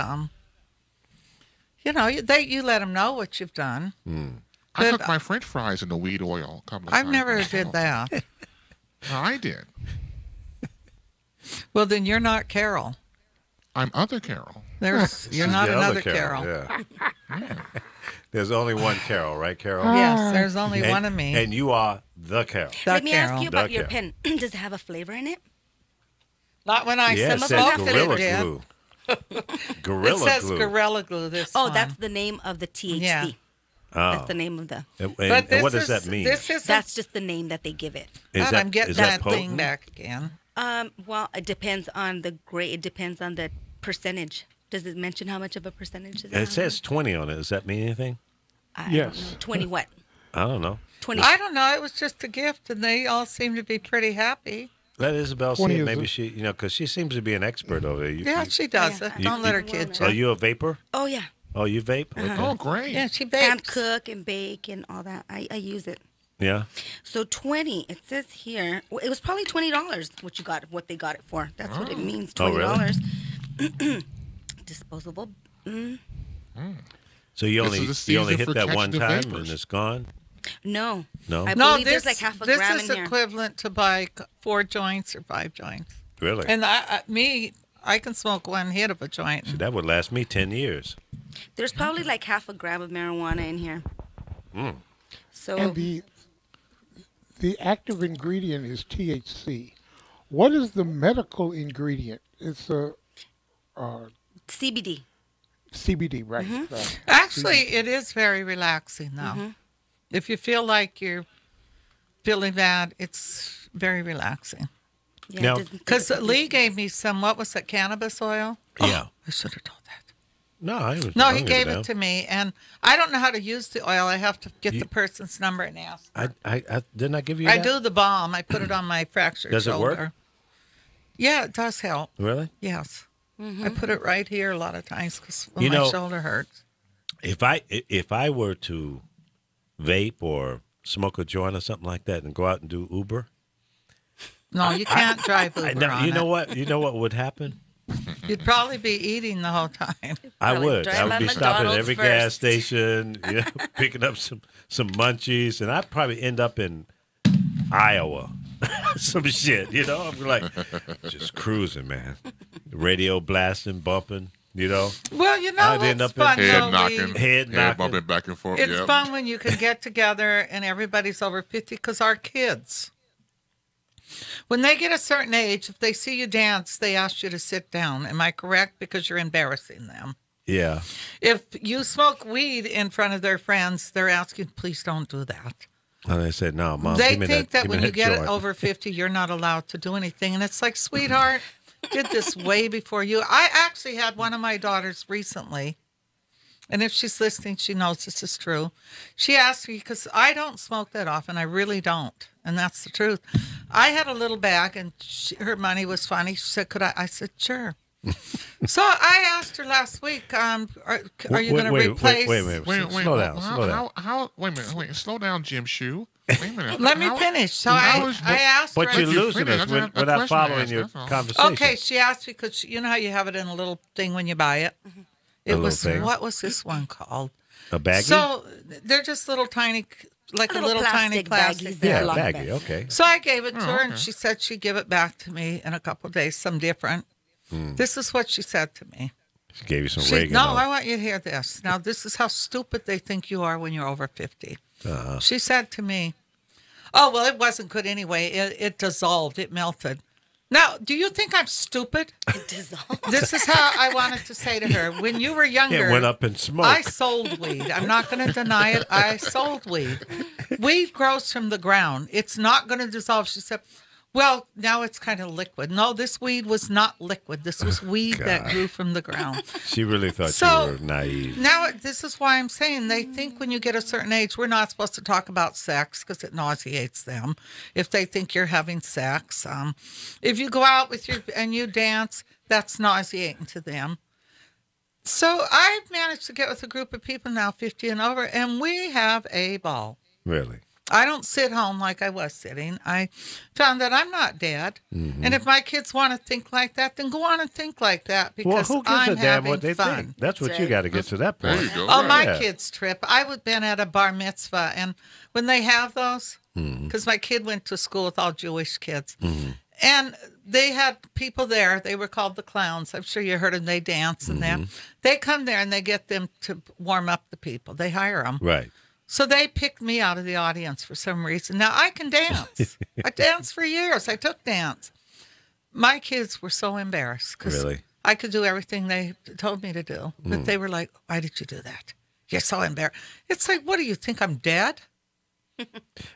You know, you let them know what you've done. I But- cooked my French fries in the weed oil. A couple of I've times never myself. did that. No, I did. Well, then you're not Carol. I'm other Carol. You're not The another other Carol. Yeah. There's only one Carol, right, Carol? Yes, there's only one of me. And you are the Carol. The Let me Carol. ask you about Duck your out. pen. Does it have a flavor in it? Not when I Yeah, it smoke says it. Gorilla did. Glue. Gorilla it says Glue. Gorilla Glue. This Oh, one. that's the name of the THC. Yeah. That's the name of the. And But what this does that is- mean? This is That's just the name that they give it. Is I'm getting is that potent? thing back again. Well, it depends on the grade. It depends on the percentage. Does it mention how much of a percentage is It says 20 on it. Does that mean anything? Yes. 20 what? I don't know. 20. I don't know. It was just a gift, and they all seem to be pretty happy. Let Isabel see 20 it. is Maybe a- she, because she seems to be an expert over there. Yeah, she does it. You- Don't let her you- kid Are you. you a vapor? Oh, yeah. Oh, you vape? Okay. Oh, great. Yeah, she And bakes. cook and bake and all that. I use it. Yeah. So 20, it says here, well, it was probably $20 what they got it for. That's what it means, Oh, $20. really? Disposable. So you This only is the you only season hit for that catching one the time vapors. and it's gone? No. No? I No, believe this, there's like half a this gram is in here. equivalent to buy 4 joints or 5 joints. Really? And I can smoke one hit of a joint. That would last me 10 years. There's probably like half a gram of marijuana in here. So And the active ingredient is THC. What is the medical ingredient? It's a CBD. CBD, right? Mm-hmm. right. Actually, it is very relaxing, though. Mm-hmm. If you feel like you're feeling bad, it's very relaxing. Yeah, Now- it doesn't- Because Lee gave me some, what was it, cannabis oil? Yeah. I should have told that. No, I was No, I he don't gave give a it to me, and I don't know how to use the oil. I have to get the person's number and ask. damn. I didn't I give you I that? do the balm. I put it on my fractured Does it shoulder. work? Yeah, it does help. Really? Yes. Mm-hmm. I put it right here a lot of times because You my know- shoulder hurts. If I were to vape or smoke a joint or something like that and go out and do Uber, No, you can't drive Uber on you know it. what? You know what would happen? You'd probably be eating the whole time. I Probably would. drive I would by be stopping at McDonald's every gas first. station, picking up some munchies, and I'd probably end up in Iowa. Some shit, I'm like just cruising, man. Radio blasting, bumping, Well, I'd end what's up in fun, Head though, knocking, Lee? Head knocking. bumping back and forth. It's Yep. fun when you can get together and everybody's over 50 because our kids, when they get a certain age, if they see you dance, they ask you to sit down. Am I correct? Because you're embarrassing them. Yeah. If you smoke weed in front of their friends, they're asking, please don't do that. And I said, no, Mom, They give me think that give me when you get joint. over 50, you're not allowed to do anything. And it's like, sweetheart, did this way before you. I actually had one of my daughters recently, and if she's listening, she knows this is true. She asked me, because I don't smoke that often. I really don't. And that's the truth. I had a little bag, and her money was funny. She said, could I? I said, sure. So I asked her last week, are you going to replace? Wait a minute. Slow down. Slow down. Wait a minute. Slow down, Jim Shoe. Wait a minute. Let me finish. So how I is- asked her. But you're Let you losing finish. us I have a without question to following ask, your that's all. conversation. Okay, she asked me because you know how you have it in a little thing when you buy it. It little was thing. what was this one called? A baggie? So they're just little tiny, like a little tiny plastic. baggies. yeah, They're long baggie. back. Okay. So I gave it to her, okay. and she said she'd give it back to me in a couple of days, some different. This is what she said to me. She gave you some She, Reagan. no, I want you to hear this. Now, this is how stupid they think you are when you're over 50. She said to me, oh, well, it wasn't good anyway. It dissolved. It melted. Now, do you think I'm stupid? This is how I wanted to say to her. When you were younger, It went up in smoke. I sold weed. I'm not going to deny it. I sold weed. Weed grows from the ground. It's not going to dissolve. She said, well, now it's kind of liquid. No, this weed was not liquid. This was weed that grew from the ground. She really thought So- you were naive. Now, this is why I'm saying they think when you get a certain age, we're not supposed to talk about sex because it nauseates them if they think you're having sex. If you go out with and you dance, that's nauseating to them. So I've managed to get with a group of people now 50 and over, and we have a ball. Really. I don't sit home like I was sitting. I found that I'm not dead. And if my kids want to think like that, then go on and think like that Well, because who gives I'm a damn having what they fun. think? That's what That's you right. got to get to that There point. you go. Oh, right. my Yeah. kids' trip. I would been at a bar mitzvah, and when they have those, because my kid went to school with all Jewish kids, and they had people there. They were called the clowns. I'm sure you heard them. They dance and that. They come there and they get them to warm up the people. They hire them. Right. So they picked me out of the audience for some reason. Now I can dance. I danced for years. I took dance. My kids were so embarrassed because Really? I could do everything they told me to do. But they were like, why did you do that? You're so embarrassed. It's like, what do you think, I'm dead?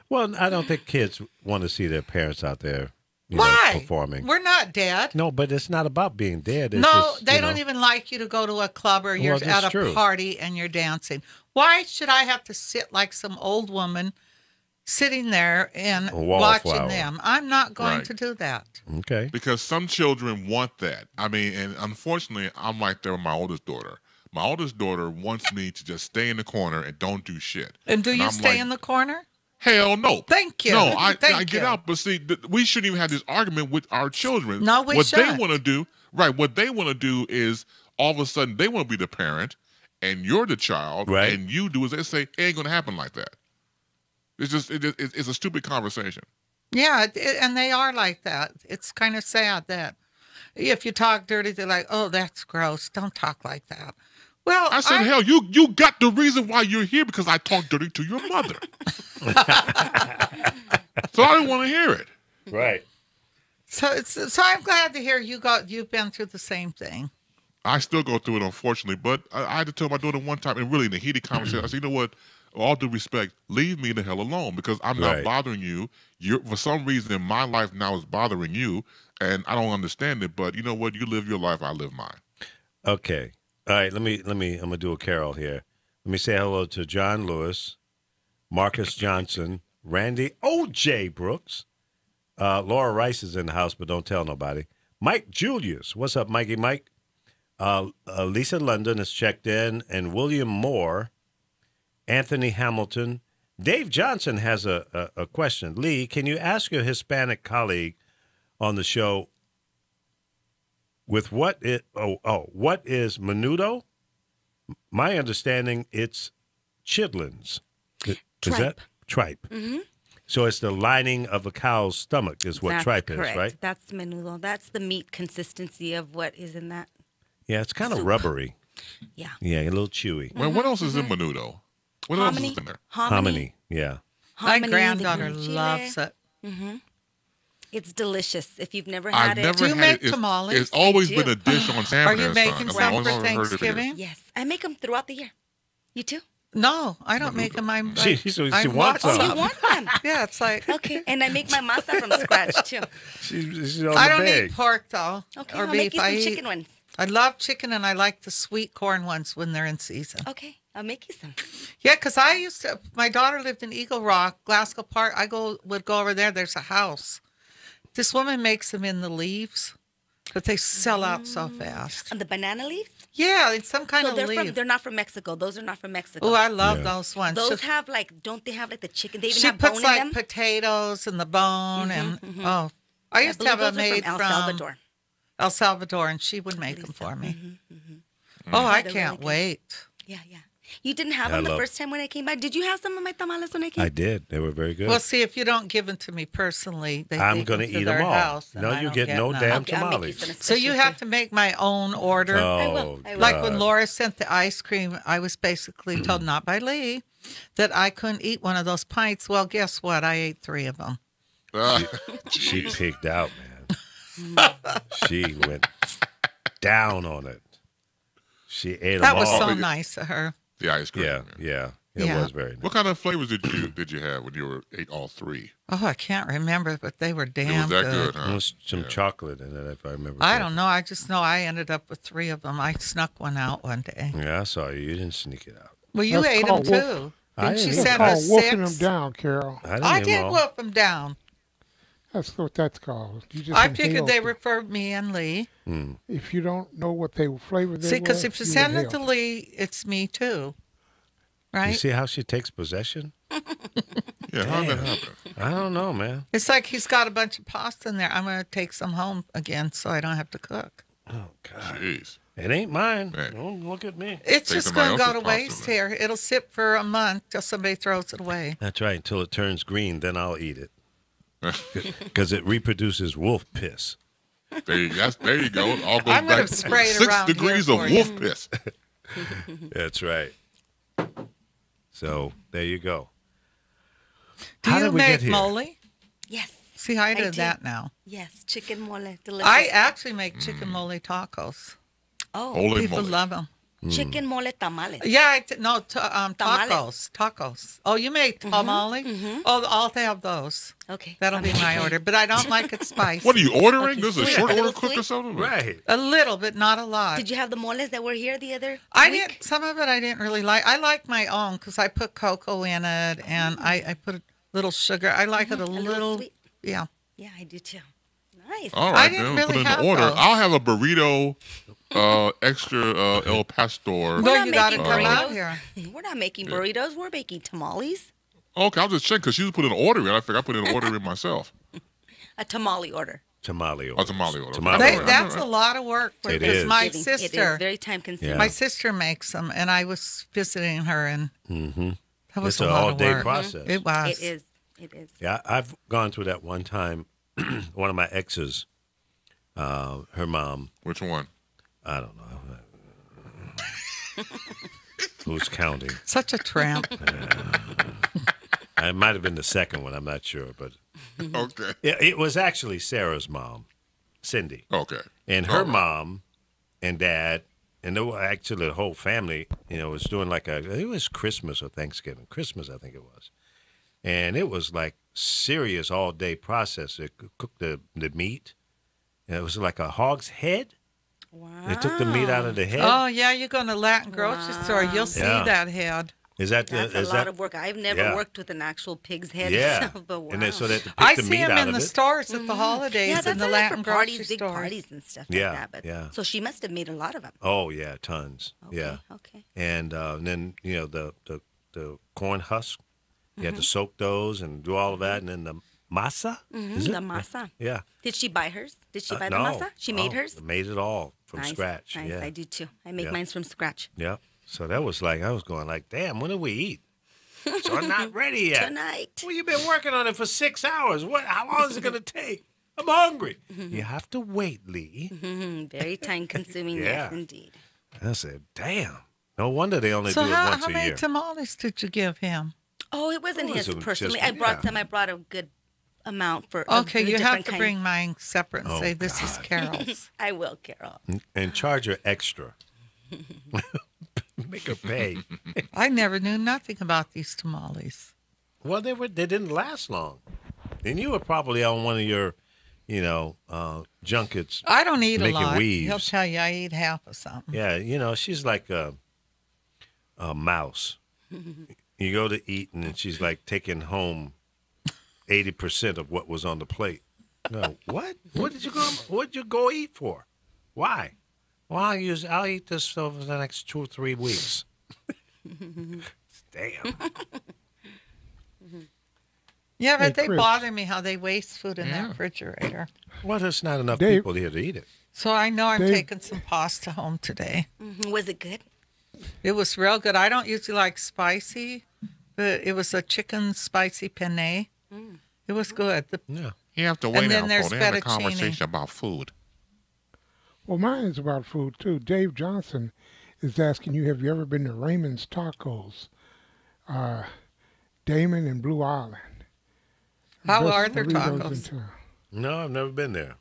Well, I don't think kids want to see their parents out there, Why? performing. We're not dead. No, but it's not about being dead. It's No, just, they don't even like you to go to a club or you're Well, that's at a true. party and you're dancing. Why should I have to sit like some old woman sitting there and A watching wallflower. them? I'm not going Right. to do that. Okay. Because some children want that. I mean, and unfortunately, I'm right there with my oldest daughter. My oldest daughter wants me to just stay in the corner and don't do shit. And do you I'm stay like, in the corner? Hell no. Thank you. No, I Thank get you. out. But see, we shouldn't even have this argument with our children. No, we what they shouldn't. want to do, right? What they want to do is all of a sudden they want to be the parent, and you're the child, Right. and you do as they say. It ain't going to happen like that. It's just it's a stupid conversation. Yeah, and they are like that. It's kind of sad that if you talk dirty, they're like, oh, that's gross. Don't talk like that. Well, I said, hell, you got the reason why you're here because I talked dirty to your mother. So I didn't want to hear it. Right. so I'm glad to hear you've been through the same thing. I still go through it, unfortunately, but I had to tell my daughter one time, and really in a heated conversation, I said, you know what? All due respect, leave me the hell alone because I'm not Right. bothering you. You're for some reason my life now is bothering you, and I don't understand it. But you know what? You live your life, I live mine. Okay. All right. I'm gonna do a carol here. Let me say hello to John Lewis, Marcus Johnson, Randy O.J. Brooks, Laura Rice is in the house, but don't tell nobody. Mike Julius, what's up, Mikey Mike? Lisa London is checked in, and William Moore, Anthony Hamilton. Dave Johnson has a question. Lee, can you ask your Hispanic colleague on the show with what is menudo? My understanding, it's chitlins. Is that tripe? Mm-hmm. So it's the lining of a cow's stomach is what That's tripe correct. is, right? That's menudo. That's the meat consistency of what is in that. Yeah, it's kind of Soup. rubbery. Yeah. Yeah, a little chewy. Well, what else is in menudo? What else Hominy. is in there? Hominy. Yeah. My Hominy, the granddaughter green chile. loves it. It's delicious. If you've never I've had it. never Do you had make it. It's- tamales? It's always I been do. a dish on San Are you Bernardino. making That's some the only for one I've heard of it. Thanksgiving? Yes. I make them throughout the year. You too? No, I don't make them. I'm She I wants watch some. You want them? Yeah, it's like Okay. And I make my masa from scratch too. She's on I the don't bag. eat pork though, Okay. or I'll beef. make you some I chicken ones. I love chicken, and I like the sweet corn ones when they're in season. Okay. I'll make you some. Yeah, because I used to. My daughter lived in Eagle Rock, Glasgow Park. Would go over there. There's a house. This woman makes them in the leaves, but they sell out so fast. And the banana leaves? Yeah, it's some kind So of they're leaf. they're not from Mexico. Those are not from Mexico. Oh, I love Yeah. those ones. Those She- have like, don't they have like the chicken? They even she have bone puts in like them. potatoes and the bone, and oh, I used to believe have a those are maid from El Salvador. El Salvador, and she would make them for me. Mm-hmm. Oh, I they're can't really good. wait. Yeah, yeah. You didn't have I them the love- first time when I came by. Did you have some of my tamales when I came? I did. They were very good. Well, see, if you don't give them to me personally, they I'm take going them to to eat their them all. house, and No, I you don't get no none. damn Okay, I'll make you tamales. some So you especially have for- to make my own order. Oh, I will. Like when God. Laura sent the ice cream, I was basically told, not by Lee, that I couldn't eat one of those pints. Well, guess what? I ate 3 of them. She pigged out, man. She went down on it. She ate That them was all. so nice of her. The ice cream. Yeah, yeah. It Yeah. was very nice. What kind of flavors did you have when you ate all 3? Oh, I can't remember, but they were It damn was that good. good, huh? There was some chocolate in it, if I remember. I correctly. don't know. I just know I ended up with 3 of them. I snuck one out one day. Yeah, I saw you. You didn't sneak it out. Well, you That's ate them called wolf- too. I Didn't she didn't. That's send called us wolfing 6? them down, Carol. I didn't I eat did them all. whoop them down. That's what that's called. You just I figured inhaled they it. were for me and Lee. If you don't know what they flavor they See, because were, if you send it inhale. to Lee, it's me too. You Right? see how she takes possession? Yeah, how did that happen? I don't know, man. It's like he's got a bunch of pasta in there. I'm going to take some home again so I don't have to cook. Oh, God. Jeez. It ain't mine. Man. Don't look at me. It's Take just somebody going to go else's to pasta waste then. here. It'll sit for a month till somebody throws it away. That's right. Until it turns green, then I'll eat it. Because it reproduces wolf piss. There you go. It all goes I'm gonna back to spray it 6 around degrees here of for you. wolf piss. That's right. So there you go. Do How you did we get make here? mole? Yes. See, I do do. that now. Yes, chicken mole, delicious. I actually make chicken mole tacos. Holy People moly. love them. Chicken mole tamales. Yeah, tacos. Tamales. Tacos. Oh, you made tamale? Oh, I'll have those. Okay. That'll be my order. But I don't like it spicy. What are you ordering? Okay, This is a sweet. short A order little cook or sweet? something? Right. A little, but not a lot. Did you have the moles that were here the other I week? didn't. Some of it I didn't really like. I like my own because I put cocoa in it and I put a little sugar. I like it a little little. sweet. Yeah. Yeah, I do too. Nice. All I right, didn't then put really in the have order. those. I'll have a burrito, extra El Pastor. We're No, not you got to making come out burritos. here. We're not making burritos. We're making tamales. Okay, I'll just check because you put an order in. I think I put in an order in myself. A tamale order. Tamale Oh, order. tamale order. Tamale They, order. that's a lot of work. It Because is. my It is sister, very time consuming. Yeah. my sister makes them, and I was visiting her, and that was It's a an lot all-day of work. process. It was. It is. It is. Yeah, I've gone through that one time. One of my exes, her mom, Which one? I don't know. Who's counting? Such a tramp. It might have been the second one. I'm not sure, but Okay. it was actually Sarah's mom, Cindy, Okay. and her mom and dad, and they were actually the whole family. Was doing like it was Christmas or Thanksgiving. Christmas, I think it was, and it was like serious all day process. They cooked the meat. And it was like a hog's head. Wow. They took the meat out of the head. Oh yeah, you go to Latin grocery store, you'll see Yeah. that head. Is that That's is a lot that, of work. I've never Yeah. worked with an actual pig's head. Yeah, But wow. and then, so they had to pick I the see meat them out in of the it. stores at the holidays yeah, in that's the all Latin for grocery parties, big stores. parties and stuff Yeah, like that. But, yeah. So she must have made a lot of them. Oh yeah, tons. Okay, Yeah, Okay. and then the corn husk. You had to soak those and do all of that, and then the masa. Is it? The masa. Yeah. Did she buy hers? Did she buy no, the masa? She made no, hers? Made it all from Nice, scratch. Nice. Yeah. I do too. I make Yeah. mine from scratch. Yeah. So that was like I was going like, damn, when do we eat? So I'm not ready yet. Tonight. Well, you've been working on it for 6 hours. How long is it going to take? I'm hungry. You have to wait, Lee. Very time consuming, Yeah. yes, indeed. I said, damn. No wonder they only So do it how once a many year. tamales did you give him? Oh, it wasn't Oh, his it was personally. just- I brought yeah. some. I brought a good amount for. of Okay, the you have different to kinds. bring mine separate and Oh, say this is God. Carol's. I will, Carol. And charge her extra. Make her pay. I never knew nothing about these tamales. Well, they didn't last long. And you were probably on one of your, junkets. I don't eat a Making lot. weaves. He'll tell you I eat half of something. Yeah, she's like a mouse. You go to eat, and then she's like taking home 80% of what was on the plate. No, what? What did you go eat for? Why? Well, I'll eat this over the next 2 or 3 weeks. Damn. Yeah, but Hey, they Chris. bother me how they waste food in Yeah. that refrigerator. Well, there's not enough Dave- people here to eat it. So I know I'm Dave- taking some pasta home today. Was it good? It was real good. I don't usually like spicy, but it was a chicken spicy penne. It was good. Yeah. You have to And wait then out there's for. They have a fettuccine. conversation about food. Well, mine is about food too. Dave Johnson is asking you, have you ever been to Raymond's Tacos, Damon and Blue Island? How Best are their burritos in tacos? town. No, I've never been there.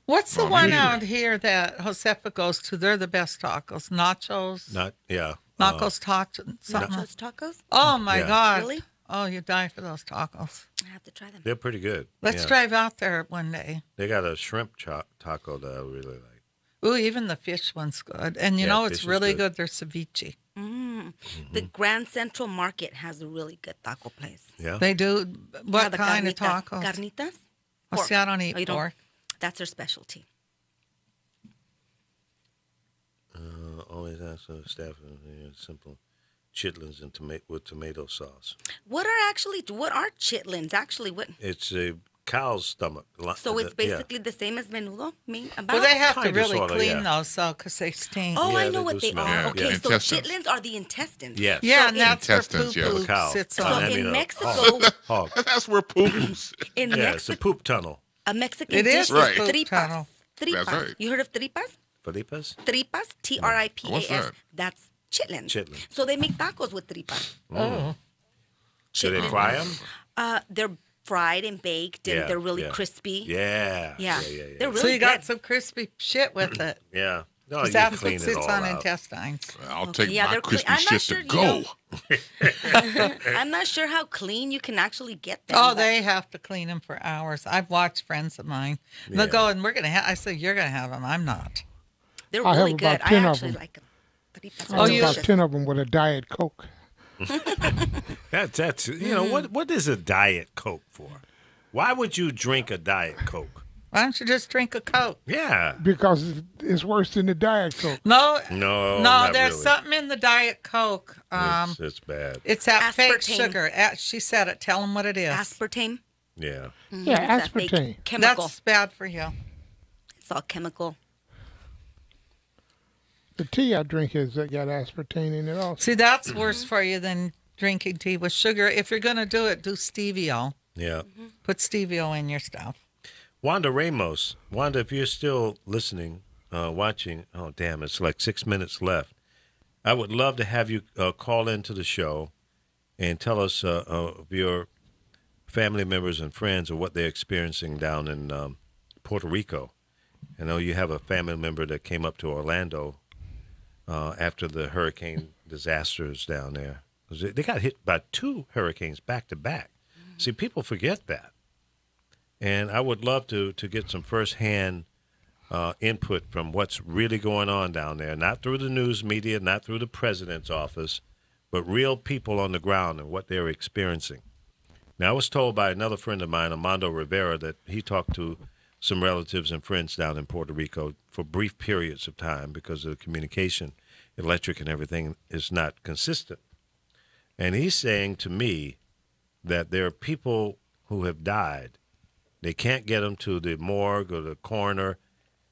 What's the Well, one me out here that Josefa goes to? They're the best tacos. Nachos. Yeah. Nachos tacos. Something. Nachos tacos? Oh my Yeah. God. Really? Oh, you die for those tacos. I have to try them. They're pretty good. Let's Yeah. drive out there one day. They got a shrimp taco that I really like. Ooh, even the fish one's good. And you Yeah, know fish it's is really good. good. Their ceviche. The Grand Central Market has a really good taco place. Yeah. They do. What Yeah, the kind of carnitas. tacos? Carnitas? Oh, Pork. see, I don't eat Oh, you don't- pork. That's their specialty. Always ask the staff simple chitlins and with tomato sauce. What are chitlins? Actually, what? It's a cow's stomach. So it's Yeah. basically the same as menudo? Well, they have to Kinda, really sorta, clean yeah. those, though, because they stink. Oh, Yeah, I they know do what they smell. are. Yeah, Okay, yeah, so intestines. chitlins are the intestines. Yes. Yeah, So and that's where intestines, yeah. poo-poo Cow. sits So on. I it. mean, in a Mexico, Hog. That's where poo-poo's. in Yeah, it's a Mexico, poop tunnel. a Mexican It dish is Right. poop tripas. tunnel. Tripas. That's right. You heard of tripas? Felipas? Tripas, Tripas. What's that? That's chitlins. Chitlin. So they make tacos with tripas. Oh. Do they fry them? They're fried and baked, and Yeah, they're really yeah. crispy. Yeah. Yeah. Yeah. They're So really you got good. some crispy shit with it. Yeah. No, 'Cause you that's clean what it sits all on out. intestines. I'll Okay, take yeah, my they're clean. crispy I'm not shit sure, to you go. know. I'm not sure how clean you can actually get them. Oh, but- they have to clean them for hours. I've watched friends of mine. They'll go and we're gonna have. I said you're gonna have them. I'm not. They're I have really about good. I 10 of actually them. like them. I have you- about 10 of them with a Diet Coke. That's you know what is a Diet Coke for? Why would you drink a Diet Coke? Why don't you just drink a Coke? Yeah. Because it's worse than the Diet Coke. No, No, no. not There's really. something in the Diet Coke. It's bad. It's that fake Aspartame. sugar. She said it. Tell them what it is. Aspartame. Yeah. Yeah, It's that fake aspartame. chemical. That's bad for you. It's all chemical. The tea I drink has got aspartame in it also. See, that's worse for you than drinking tea with sugar. If you're gonna do it, do stevia. Yeah. Put stevia in your stuff. Wanda Ramos. Wanda, if you're still listening, watching, oh, damn, it's like 6 minutes left. I would love to have you call into the show and tell us of your family members and friends or what they're experiencing down in Puerto Rico. I know you have a family member that came up to Orlando after the hurricane disasters down there. They got hit by 2 hurricanes back to back. See, people forget that. And I would love to get some firsthand input from what's really going on down there, not through the news media, not through the president's office, but real people on the ground and what they're experiencing. Now, I was told by another friend of mine, Armando Rivera, that he talked to some relatives and friends down in Puerto Rico for brief periods of time because of the communication, electric and everything is not consistent. And he's saying to me that there are people who have died. They can't get them to the morgue or the coroner,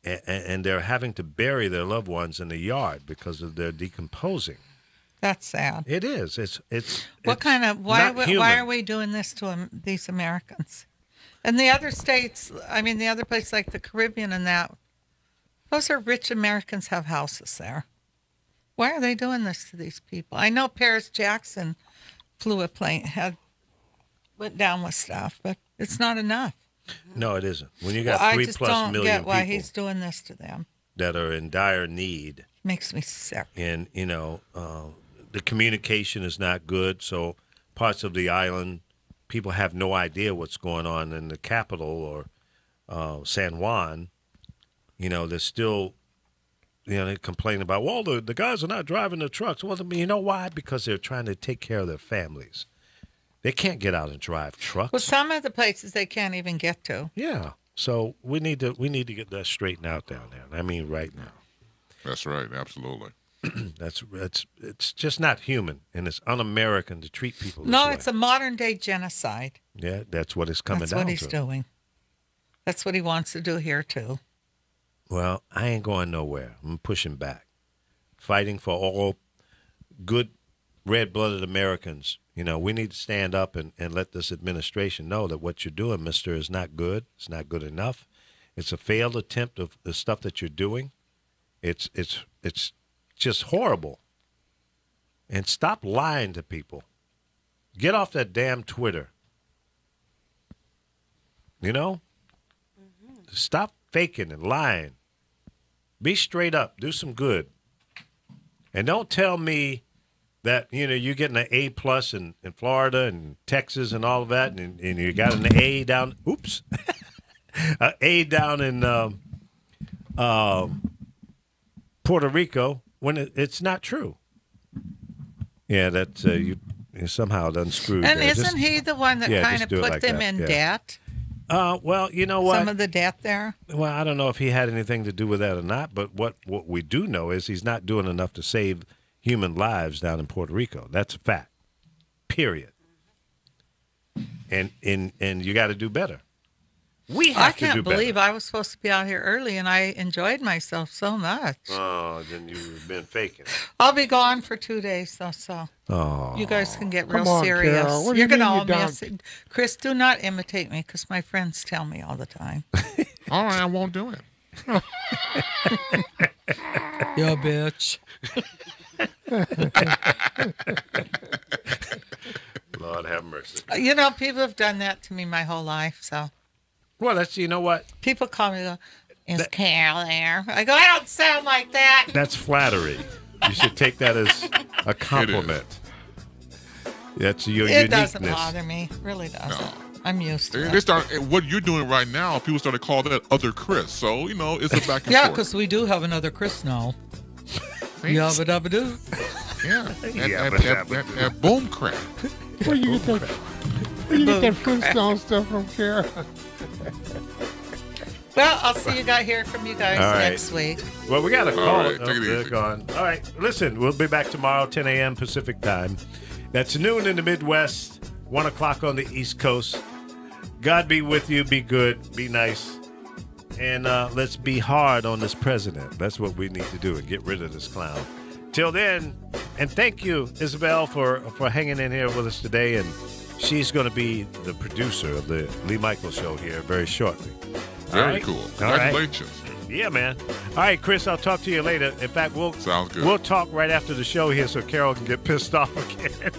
and they're having to bury their loved ones in the yard because of their decomposing. That's sad. It is. What kind of why not human. are we doing this to these Americans? And the other states, I mean, the other places like the Caribbean and that, those are rich Americans have houses there. Why are they doing this to these people? I know Paris Jackson flew a plane, went down with stuff, but it's not enough. No, it isn't. When you got I 3+ just don't million get why people he's doing this to them. that are in dire need, Makes me sick. and the communication is not good, so parts of the island, people have no idea what's going on in the capital or San Juan. They're still, they complain about, well, the guys are not driving the trucks. Well, you know why? Because they're trying to take care of their families. They can't get out and drive trucks. Well, some of the places they can't even get to. Yeah. So we need to get that straightened out down there. I mean, right now. That's right. Absolutely. It's just not human, and it's un-American to treat people this No, way. it's a modern day genocide. Yeah, that's what it's coming That's down what he's to. doing. That's what he wants to do here too. Well, I ain't going nowhere. I'm pushing back, fighting for all good red-blooded Americans. We need to stand up and let this administration know that what you're doing, mister, is not good. It's not good enough. It's a failed attempt of the stuff that you're doing. It's just horrible. And stop lying to people. Get off that damn Twitter. Stop faking and lying. Be straight up. Do some good. And don't tell me that, you're getting an A+ in Florida and Texas and all of that, and you got an A down, an A down in Puerto Rico when it's not true. Yeah, that's you somehow done screwed. And there. isn't he the one that kind just of do it put like them that, in yeah. debt? Well, you know what? Some of the debt there. Well, I don't know if he had anything to do with that or not, but what we do know is he's not doing enough to save human lives down in Puerto Rico. That's a fact. Period. And you got to do better. We have I to do can't better. believe I was supposed to be out here early and I enjoyed myself so much. Oh, then you've been faking. I'll be gone for 2 days though, so Oh, you guys can get real Come on, serious. Carol. What do You're you gonna mean all you don't? miss it. Chris, do not imitate me because my friends tell me all the time. All right, I won't do it. Yeah, bitch. Lord have mercy. You know, people have done that to me my whole life. So Well, you know what? people call me, is Carol there? I go, I don't sound like that. That's flattery. You should take that as a compliment. That's your It uniqueness. doesn't bother me. It really doesn't. No. I'm used to They it. start what you're doing right now. People start to call that other Chris. So it's a back and Yeah, forth. because we do have another Chris now. Yabba dabba doo. Yeah, Yeah, that boom crap. Where you get that Flintstone stuff from, Carol? Well, I'll see you guys hear from you guys All right. next week. Well, we got a call. right, take it they're easy. gone. All right, listen, we'll be back tomorrow, 10 a.m. Pacific time. That's noon in the Midwest, 1 o'clock on the East Coast. God be with you. Be good. Be nice. And let's be hard on this president. That's what we need to do and get rid of this clown. Till then, and thank you, Isabel, for hanging in here with us today. And she's going to be the producer of the Lee Michaels Show here very shortly. All Very right? cool. All right. Congratulations. Yeah, man. All right, Chris, I'll talk to you later. In fact, Sounds good. we'll talk right after the show here so Carol can get pissed off again.